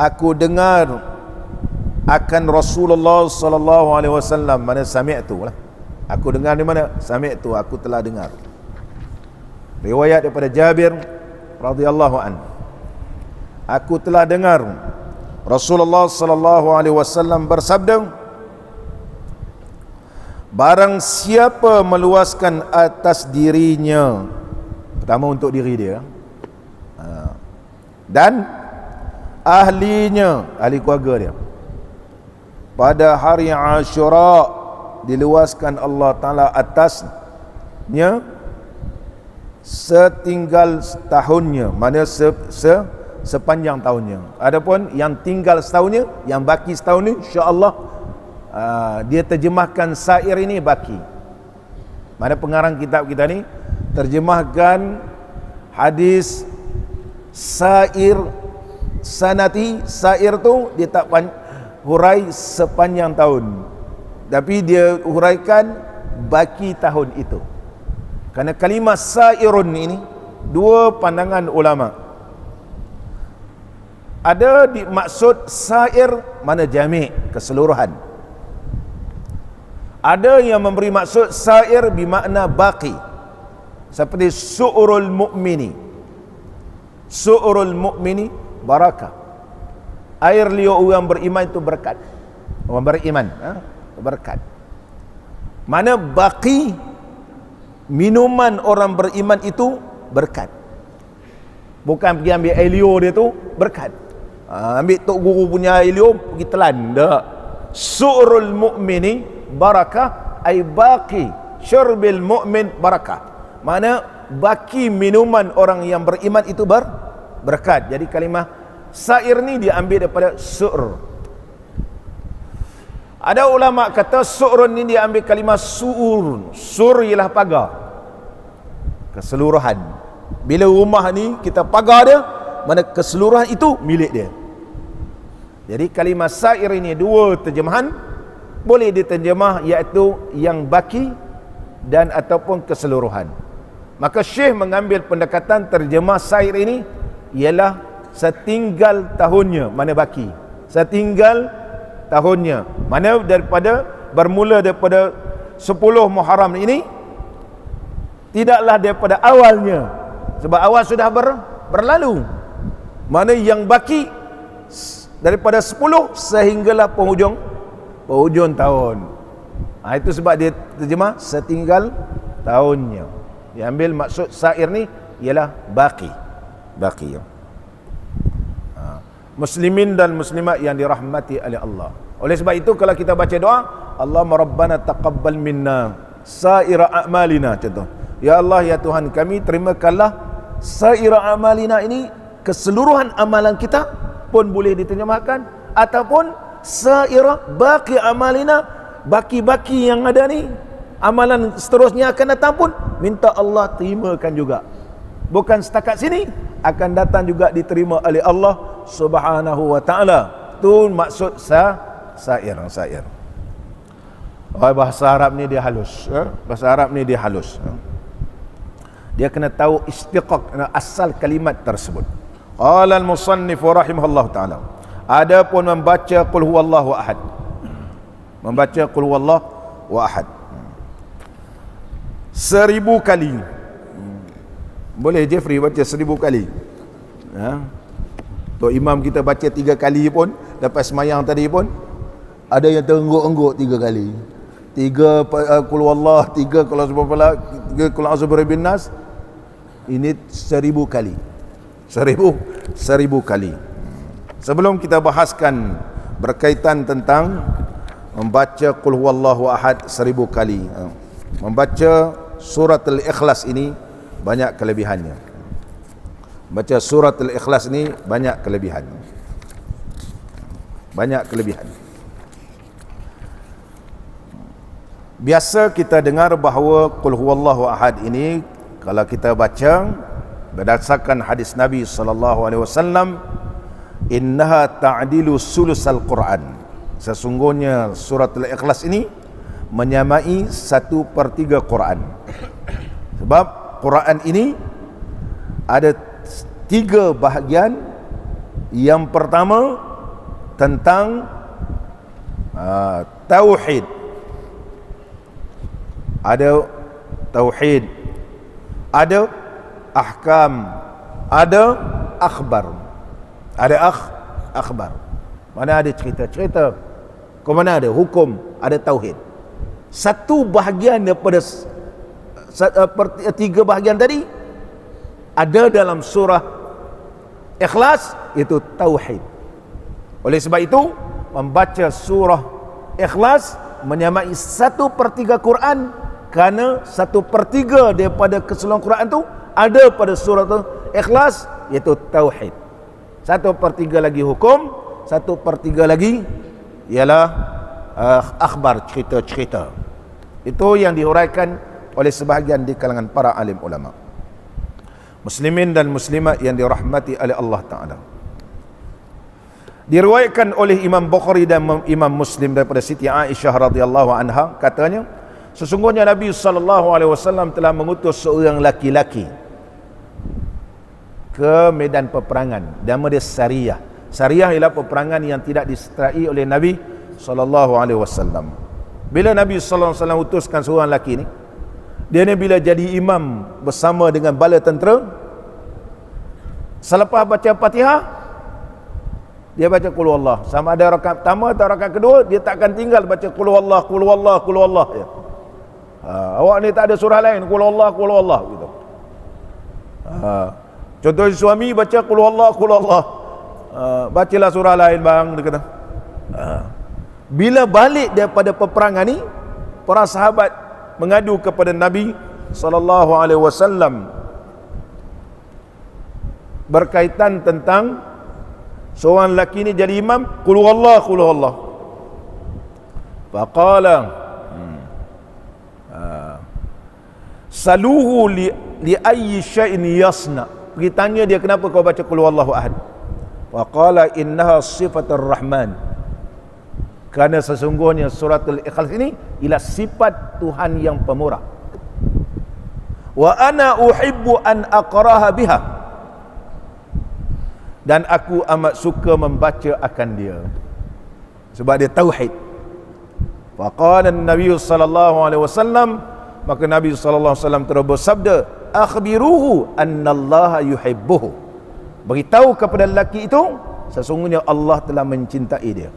aku dengar akan Rasulullah sallallahu alaihi wasallam, mana sami'tu lah. Aku dengar di mana? Sami'tu, aku telah dengar. Riwayat daripada Jabir radhiyallahu an. Aku telah dengar Rasulullah sallallahu alaihi wasallam bersabda, barang siapa meluaskan atas dirinya, pertama untuk diri dia, dan ahlinya, ahli keluarga dia, pada hari Ashura, diluaskan Allah Ta'ala atasnya setinggal tahunnya, mana sepanjang tahunnya. Adapun yang tinggal setahunnya, yang baki setahun ni, insya-Allah dia terjemahkan sair ini baki. Mana pengarang kitab kita ni terjemahkan hadis sair sanati. Sair tu dia tak hurai sepanjang tahun, tapi dia huraikan baki tahun itu. Kerana kalimah sairun ini dua pandangan ulama. Ada dimaksud sair mana jami', keseluruhan. Ada yang memberi maksud sair bermakna baqi, seperti su'urul mu'mini. Su'urul mu'mini barakah. Air liur orang beriman itu berkat. Orang beriman berkat. Mana baqi, minuman orang beriman itu berkat. Bukan pergi ambil air liur dia tu berkat. Ambil tok guru punya air liur pergi telan. Tak. Su'urul mu'mini barakah, ay baqi syurbil mu'min barakah. Mana baki minuman orang yang beriman itu berkat. Jadi kalimah sair ni diambil daripada su'r. Ada ulama kata su'run ni diambil kalimah su'ur. Sur ialah pagar, keseluruhan. Bila rumah ni kita pagar dia, mana keseluruhan itu milik dia. Jadi kalimah sair ini dua terjemahan, boleh diterjemah iaitu yang baki dan ataupun keseluruhan. Maka Syekh mengambil pendekatan terjemah sair ini ialah setinggal tahunnya, mana baki, setinggal tahunnya, mana daripada bermula daripada 10 Muharram ini, tidaklah daripada awalnya, sebab awal sudah berlalu. Mana yang baki daripada 10 sehinggalah penghujung tahun. Itu sebab dia terjemah setinggal tahunnya. Dia ambil maksud sair ni ialah baki. Muslimin dan muslimat yang dirahmati oleh Allah. Oleh sebab itu kalau kita baca doa, Allahumma rabbana taqabbal minna saira a'malina, contoh, ya Allah ya Tuhan kami, terimakanlah saira a'malina ini, keseluruhan amalan kita pun boleh diterjemahkan, ataupun saira baqi amalina, baki-baki yang ada ni, amalan seterusnya akan datang pun minta Allah terimakan juga. Bukan setakat sini, akan datang juga diterima oleh Allah Subhanahu wa ta'ala. Itu maksud sair. Bahasa Arab ni dia halus. Bahasa Arab ni dia halus. Dia kena tahu istiqaq, asal kalimat tersebut. Qala al-musannif rahimahullah ta'ala, adapun membaca qul huwallahu ahad, membaca qul huwallahu ahad 1000 kali. Boleh Jeffrey baca 1000 kali? Ha? Tok imam kita baca 3 kali pun, lepas semayang tadi pun ada yang terengguk-engguk 3 kali. 3 qul huwallah, 3 qul a'udzu 3 qul a'udzu birabbin nas. Ini 1000 kali. 1000 kali. Sebelum kita bahaskan berkaitan tentang membaca qul huwallahu ahad 1000 kali, membaca surat al-ikhlas ini banyak kelebihannya. Baca surat al-ikhlas ini banyak kelebihan. Banyak kelebihan. Biasa kita dengar bahawa qul huwallahu ahad ini kalau kita baca berdasarkan hadis Nabi sallallahu alaihi wasallam, innaha ta'dilu sulusal Quran. Sesungguhnya surat al-ikhlas ini menyamai 1/3 Quran. Sebab Quran ini ada 3 bahagian. Yang pertama tentang tauhid. Ada tauhid, ada ahkam, ada akhbar. Ada akhbar. Mana ada cerita-cerita, ke mana ada hukum, ada tauhid. Satu bahagian daripada 3 bahagian tadi ada dalam surah Ikhlas, itu tauhid. Oleh sebab itu membaca surah Ikhlas menyamai 1/3 Quran, kerana 1/3 daripada keseluruhan Quran itu ada pada surah Ikhlas, iaitu tauhid. 1/3 lagi hukum, 1/3 lagi ialah akhbar, cerita-cerita. Itu yang dihuraikan oleh sebahagian di kalangan para alim ulama. Muslimin dan muslimat yang dirahmati oleh Allah Ta'ala, diriwayatkan oleh Imam Bukhari dan Imam Muslim daripada Siti Aisyah radhiyallahu anha, katanya sesungguhnya Nabi SAW telah mengutus seorang laki-laki ke medan peperangan. Nama dia Sariyah. Sariyah ialah peperangan yang tidak disertai oleh Nabi SAW. Bila Nabi SAW utuskan seorang lelaki ni, dia ni bila jadi imam bersama dengan bala tentera, selepas baca Fatihah, dia baca qul huwallah. Sama ada rakaat pertama atau rakaat kedua, dia tak akan tinggal baca qul huwallah, qul huwallah, qul huwallah ya. Awak ni tak ada surah lain, qul huwallah gitu. Contoh suami baca qul huwallah, bacalah surah lain bang, dia kata. Bila balik daripada peperangan ni, para sahabat mengadu kepada Nabi sallallahu alaihi wasallam berkaitan tentang seorang lelaki ni jadi imam, qul huwallah. Faqala saluhu li ayyi syai'in yasna. Pergi tanya dia, kenapa kau baca qul huwallahu ahad? Faqala innaha sifatur rahman. Kerana sesungguhnya suratul Ikhlas ini ialah sifat Tuhan yang pemurah. Wa ana uhibbu an aqraha biha. Dan aku amat suka membaca akan dia. Sebab dia tauhid. Faqala an-nabiy sallallahu alaihi wasallam, maka Nabi sallallahu alaihi wasallam terus bersabda, akhbiruhu annallaha yuhibbuhu. Beritahu kepada lelaki itu sesungguhnya Allah telah mencintai dia.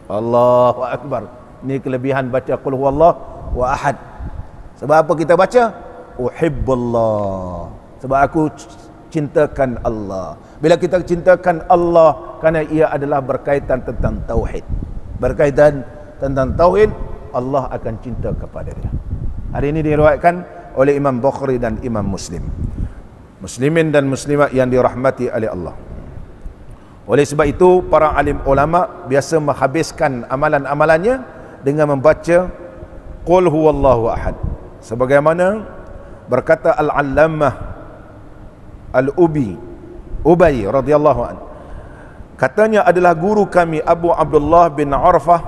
Allahu akbar. Ini kelebihan baca qul huwallahu ahad. Sebab apa kita baca? Uhibbullah. Sebab aku cintakan Allah. Bila kita cintakan Allah, kerana ia adalah berkaitan tentang tauhid. Berkaitan tentang tauhid, Allah akan cinta kepada dia. Hari ini diriwayatkan oleh Imam Bukhari dan Imam Muslim. Muslimin dan muslimat yang dirahmati oleh Allah. Oleh sebab itu para alim ulama biasa menghabiskan amalan-amalannya dengan membaca qul huwallahu ahad. Sebagaimana berkata Al-Allamah Ubay radhiyallahu anhu, katanya adalah guru kami Abu Abdullah bin Arfah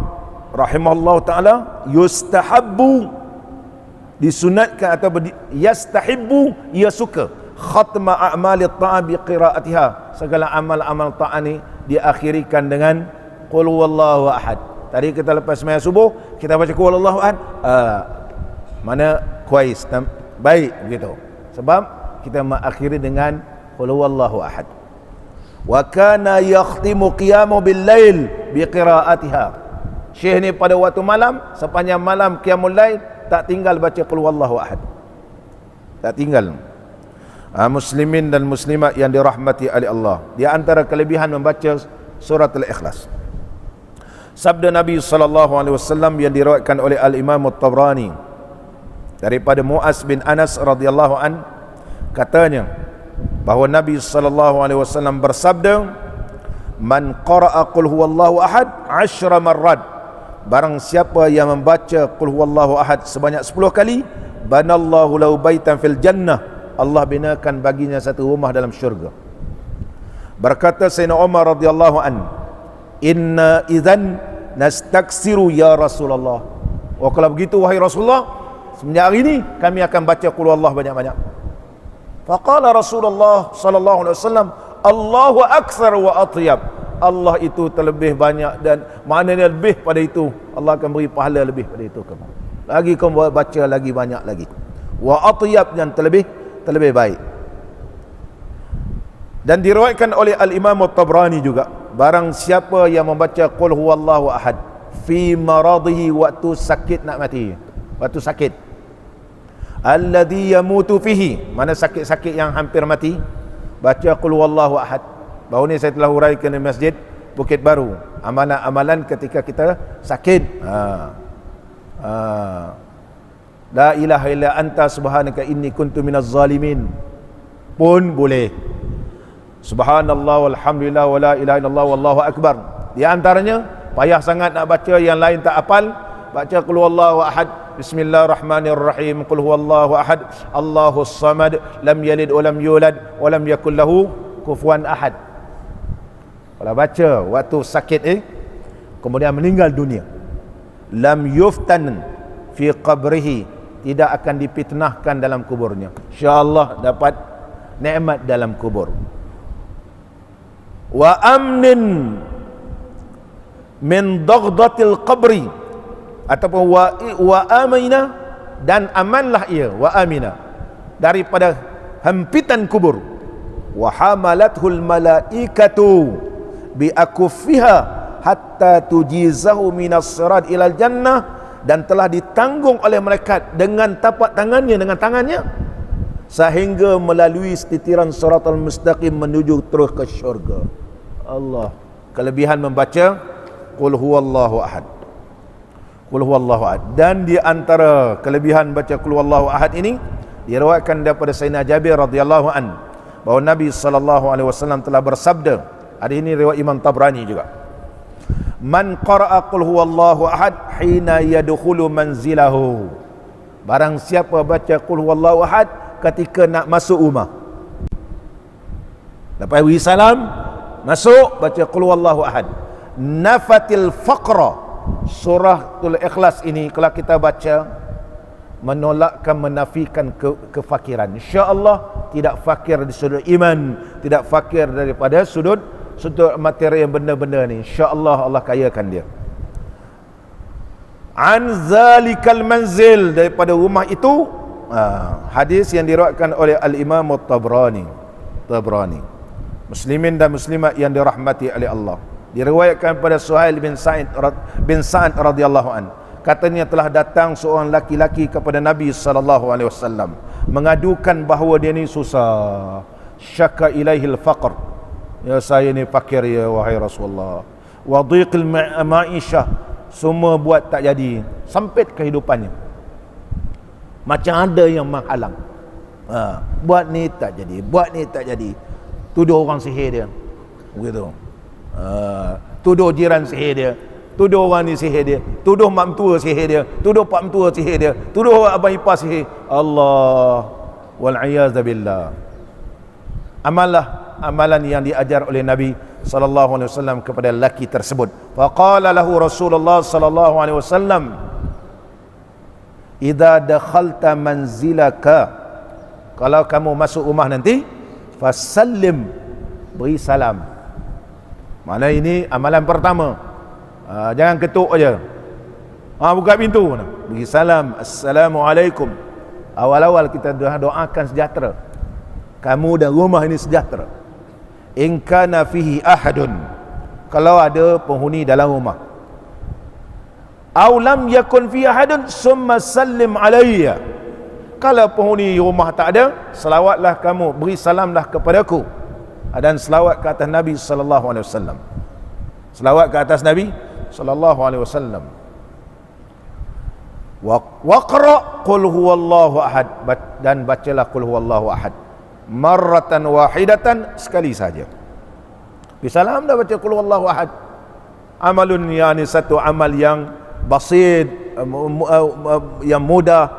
rahimahullah taala, yustahabbu, disunatkan atau yastahibbu, ia suka khatma a'mali ta'a bi qiraatiha, segala amal-amal ta'a ni diakhirikan dengan qul huwallahu ahad. Tadi kita lepas sembahyang subuh kita baca qul huwallahu ahad, mana kuais, baik begitu. Sebab kita mengakhiri dengan qul huwallahu ahad. wa kana yakhtimu qiyamu bil lail bi qiraatiha. Syekh ni pada waktu malam, sepanjang malam qiyamul lail tak tinggal baca qul huwallahu ahad. Tak tinggal. Muslimin dan muslimat yang dirahmati oleh Allah, di antara kelebihan membaca surat Al-Ikhlas, sabda Nabi SAW yang diriwayatkan oleh Al-Imam At-Tabrani daripada Muaz bin Anas radhiyallahu an, katanya bahawa Nabi SAW bersabda, man qara'a qul huwallahu ahad 10 marrat, barang siapa yang membaca qul huwallahu ahad sebanyak 10 kali, banallahu lahu baitan fil jannah, Allah binakan baginya satu rumah dalam syurga. Berkata Sayyidina Umar radhiyallahu an, inna idzan nastaksiru ya Rasulullah. Oh, kalau begitu wahai Rasulullah, semenjak hari ini kami akan baca qul huwallahu banyak-banyak. Faqala Rasulullah sallallahu alaihi wasallam, Allahu aktsar wa atyab. Allah itu terlebih banyak dan maknanya lebih pada itu. Allah akan beri pahala lebih pada itu kamu. Lagi kamu baca lagi banyak lagi. Wa atyab, yang terlebih baik. Dan diriwayatkan oleh Al-Imam At-Tabrani juga, barang siapa yang membaca qul huwallahu ahad fi maradihi, waktu sakit nak mati, waktu sakit, alladhi yamutu fihi, mana sakit-sakit yang hampir mati, baca qul huwallahu ahad. Baru ni saya telah huraikan di Masjid Bukit Baru, amalan-amalan ketika kita sakit. La ilaha illa anta subhanaka inni kuntu minaz zalimin pun boleh. Subhanallah walhamdulillah wa la ilaha illallah wallahu akbar. Di antaranya, payah sangat nak baca yang lain tak hafal, baca qul huwallahu ahad, bismillahirrahmanirrahim, qul huwallahu ahad, Allahus samad, lam yalid wa lam yulad wa lam yakul lahu kufuwan ahad. Kalau baca waktu sakit kemudian meninggal dunia, lam yuftan fi qabrihi, tidak akan dipitnahkan dalam kuburnya, insyaallah dapat nikmat dalam kubur. Wa amnin min daghdatil qabri, ataupun wa amina, dan amanlah ia, wa amina, daripada hempitan kubur. Wa hamalathul malaikatu bi akuffiha hatta tujizahu minas sirat ilal jannah, dan telah ditanggung oleh malaikat dengan tapak tangannya, dengan tangannya, sehingga melalui titiran siratal mustaqim menuju terus ke syurga. Allah, kelebihan membaca qul huwallahu ahad. Qul huwallahu ahad. Dan di antara kelebihan baca qul huwallahu ahad ini, diriwayatkan daripada Sayyidina Jabir radhiyallahu an, bahawa Nabi SAW telah bersabda, ada ini riwayat Imam Tabrani juga, man qara'a qul huwallahu ahad hina yadkhulu manzilahu, barang siapa baca qul huwallahu ahad ketika nak masuk rumah, lepas beri salam masuk, baca qul huwallahu ahad, nafatil faqra. Suratul Ikhlas ini kalau kita baca, menolakkan, menafikan kefakiran. InsyaAllah tidak fakir di sudut iman, tidak fakir daripada sudut materi yang benda-benda ni. InsyaAllah Allah kayakan dia. An zalikal manzil, daripada rumah itu. Hadis yang diriwayatkan oleh Al-Imam At-Tabrani. Muslimin dan muslimat yang dirahmati oleh Allah, diriwayatkan pada Suhail bin Sa'ad radhiyallahu an, katanya telah datang seorang laki-laki kepada Nabi SAW mengadukan bahawa dia ni susah. Syaka ilaihil faqr, ya saya ni fakir ya wahai Rasulullah. Wa dhiqil ma'isyah, semua buat tak jadi, sempit kehidupannya, macam ada yang menghalang. Buat ni tak jadi, buat ni tak jadi. Tuduh orang sihir dia, begitu. Tuduh jiran sihir dia, tuduh orang ni sihir dia, tuduh mak mentua sihir dia, tuduh pak mentua sihir dia, tuduh abang ipar sihir. Allah wal-iyaz billah. Amallah amalan yang diajar oleh Nabi sallallahu alaihi wasallam kepada lelaki tersebut. Faqala lahu Rasulullah sallallahu alaihi wasallam, idza dakhalta manzilaka, kalau kamu masuk rumah nanti, fasallim, beri salam. Mana ini amalan pertama. Jangan ketuk aja. Buka pintu, beri salam, assalamualaikum. Awal-awal kita doakan sejahtera, kamu dan rumah ini sejahtera. in kana fihi ahadun, kalau ada penghuni dalam rumah, aw lam yakun fihi ahadun summa sallim alayya, kalau penghuni rumah tak ada, selawatlah kamu, beri salamlah kepadaku, dan selawat ke atas Nabi sallallahu alaihi wasallam. Selawat ke atas Nabi sallallahu alaihi wasallam. Waqra qul huwallahu ahad, dan bacalah qul huwallahu ahad marratan wahidatan, sekali saja. Bisalam dah baca qul huwallahu ahad. Amalun, yani satu amal yang basit, yang mudah,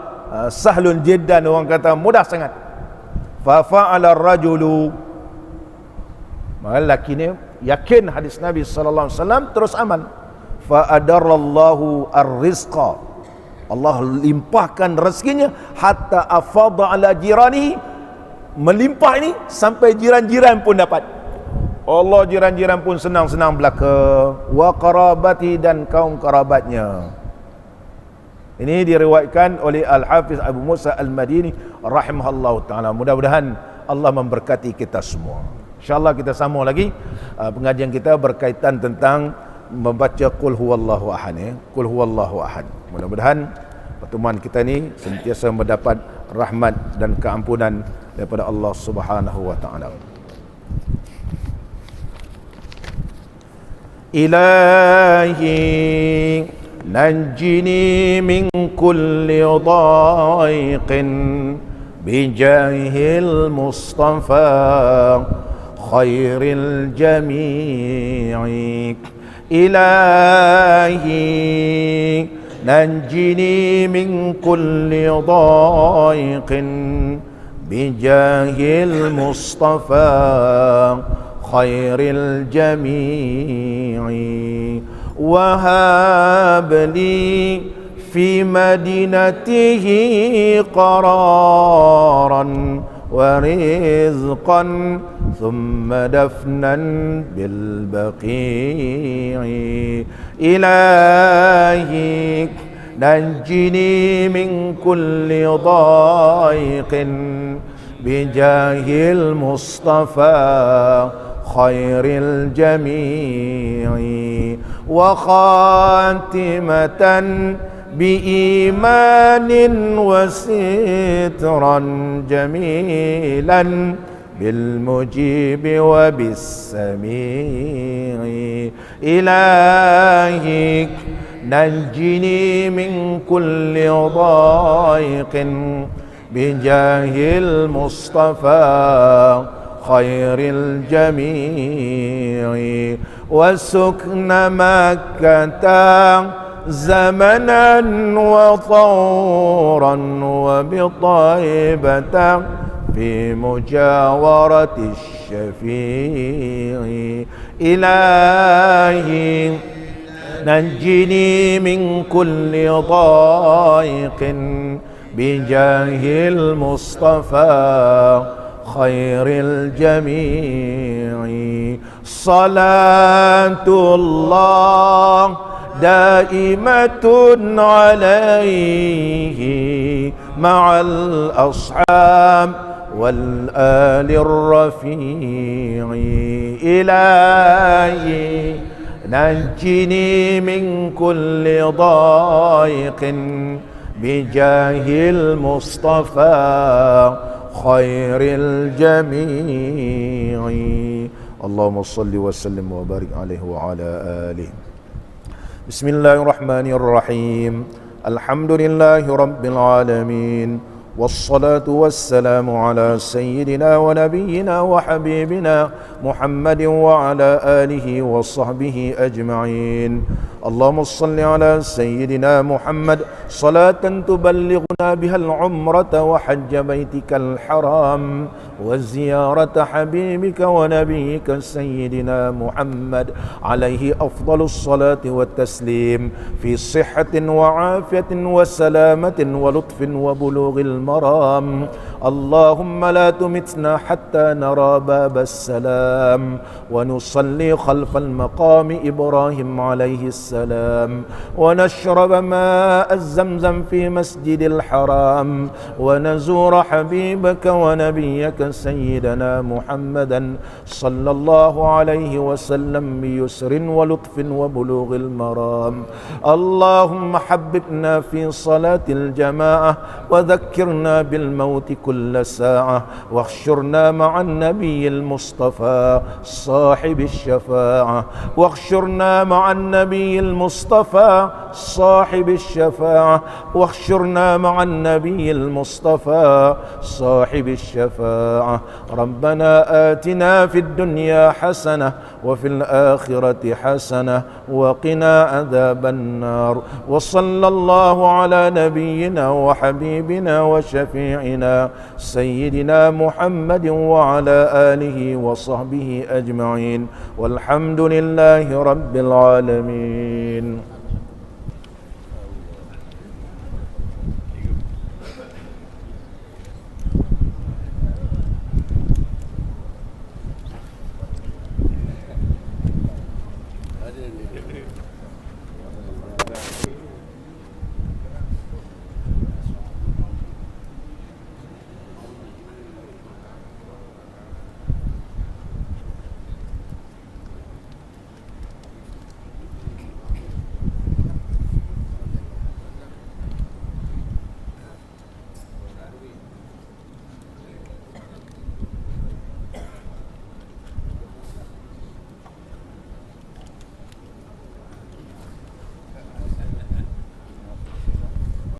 sahlun jiddan, orang kata mudah sangat. Fa fa'ala ar-rajulu, maka lelaki ni yakin hadis Nabi sallallahu alaihi wasallam, terus amal. Fa adarallahu ar-rizqa, Allah limpahkan rezekinya, hatta afadha ala jirani, melimpah ini sampai jiran-jiran pun dapat. Allah, jiran-jiran pun senang-senang belaka, wa qarabati, dan kaum kerabatnya. Ini diriwayatkan oleh Al-Hafiz Abu Musa Al-Madini rahimahullah ta'ala. Mudah-mudahan Allah memberkati kita semua. InsyaAllah kita sambung lagi pengajian kita berkaitan tentang membaca qul huwallahu ahad, qul huwallahu ahad. Mudah-mudahan pertemuan kita ni sentiasa mendapat rahmat dan keampunan daripada Allah Subhanahu wa taala. Ilahi najjini min kulli dhaiqin bijahil Mustafa khairil jami'i. Ilahi najjini min kulli dhaiqin bijahil Mustafa khairil jami'i. Wahab li fi madinatihi qararan wa rizqan thumma dafnan bil baqi'i. Ilahi najjini min kulli dhaiqin bijahil Mustafa khairil jami'i. Wa khatimatan biimanin wa sitran jamilan bil mujibi wa bis sami'i. Ilahi najjini min kulli dhaiqin bijahil Mustafa khairil jami'i. Wasukna Makkah zamanan wa tawran wa bitaibatan fi mujawarati syafi'i. Ilahi najjini min kulli dhaiqin bijahil Mustafa khairil jami'i. Salatullah daimatun alaihi ma'al ashab wal alir rafi'i. Ilahi najjini min kulli dhaiqin bijahil Mustafa khairil jami'i. Allahumma salli wa sallim wa barik alaihi wa ala alihi. Bismillahirrahmanirrahim. Alhamdulillahi rabbil alamin. Wassalatu wassalamu ala sayyidina wa nabiyyina wa habibina Muhammadin wa ala alihi wa sahbihi ajma'in. Allahumma salli ala sayyidina Muhammad salatan tuballighuna bihal umrata wa hajja baitikal haram wa ziyarata habibika wa nabiyyika sayyidina Muhammad alaihi afdalus salati wa taslim fi sihhatin wa afiyatin wa salamatin wa lutfin wa bulughil maram. Allahumma la tumitna hatta nara babas salam wa nusalli khalfal maqami Ibrahim alaihi salam السلام ونشرب ماء الزمزم في مسجد الحرام ونزور حبيبك ونبيك سيدنا محمدا صلى الله عليه وسلم بيسر ولطف وبلوغ المرام. اللهم حببنا في صلاة الجماعة وذكرنا بالموت كل ساعة واحشرنا مع النبي المصطفى صاحب الشفاعة واحشرنا مع النبي المصطفى صاحب الشفاعة واحشرنا مع النبي المصطفى صاحب الشفاعة. ربنا آتنا في الدنيا حسنة وفي الآخرة حسنة وقنا عذاب النار. وصلى الله على نبينا وحبيبنا وشفيعنا سيدنا محمد وعلى آله وصحبه أجمعين والحمد لله رب العالمين.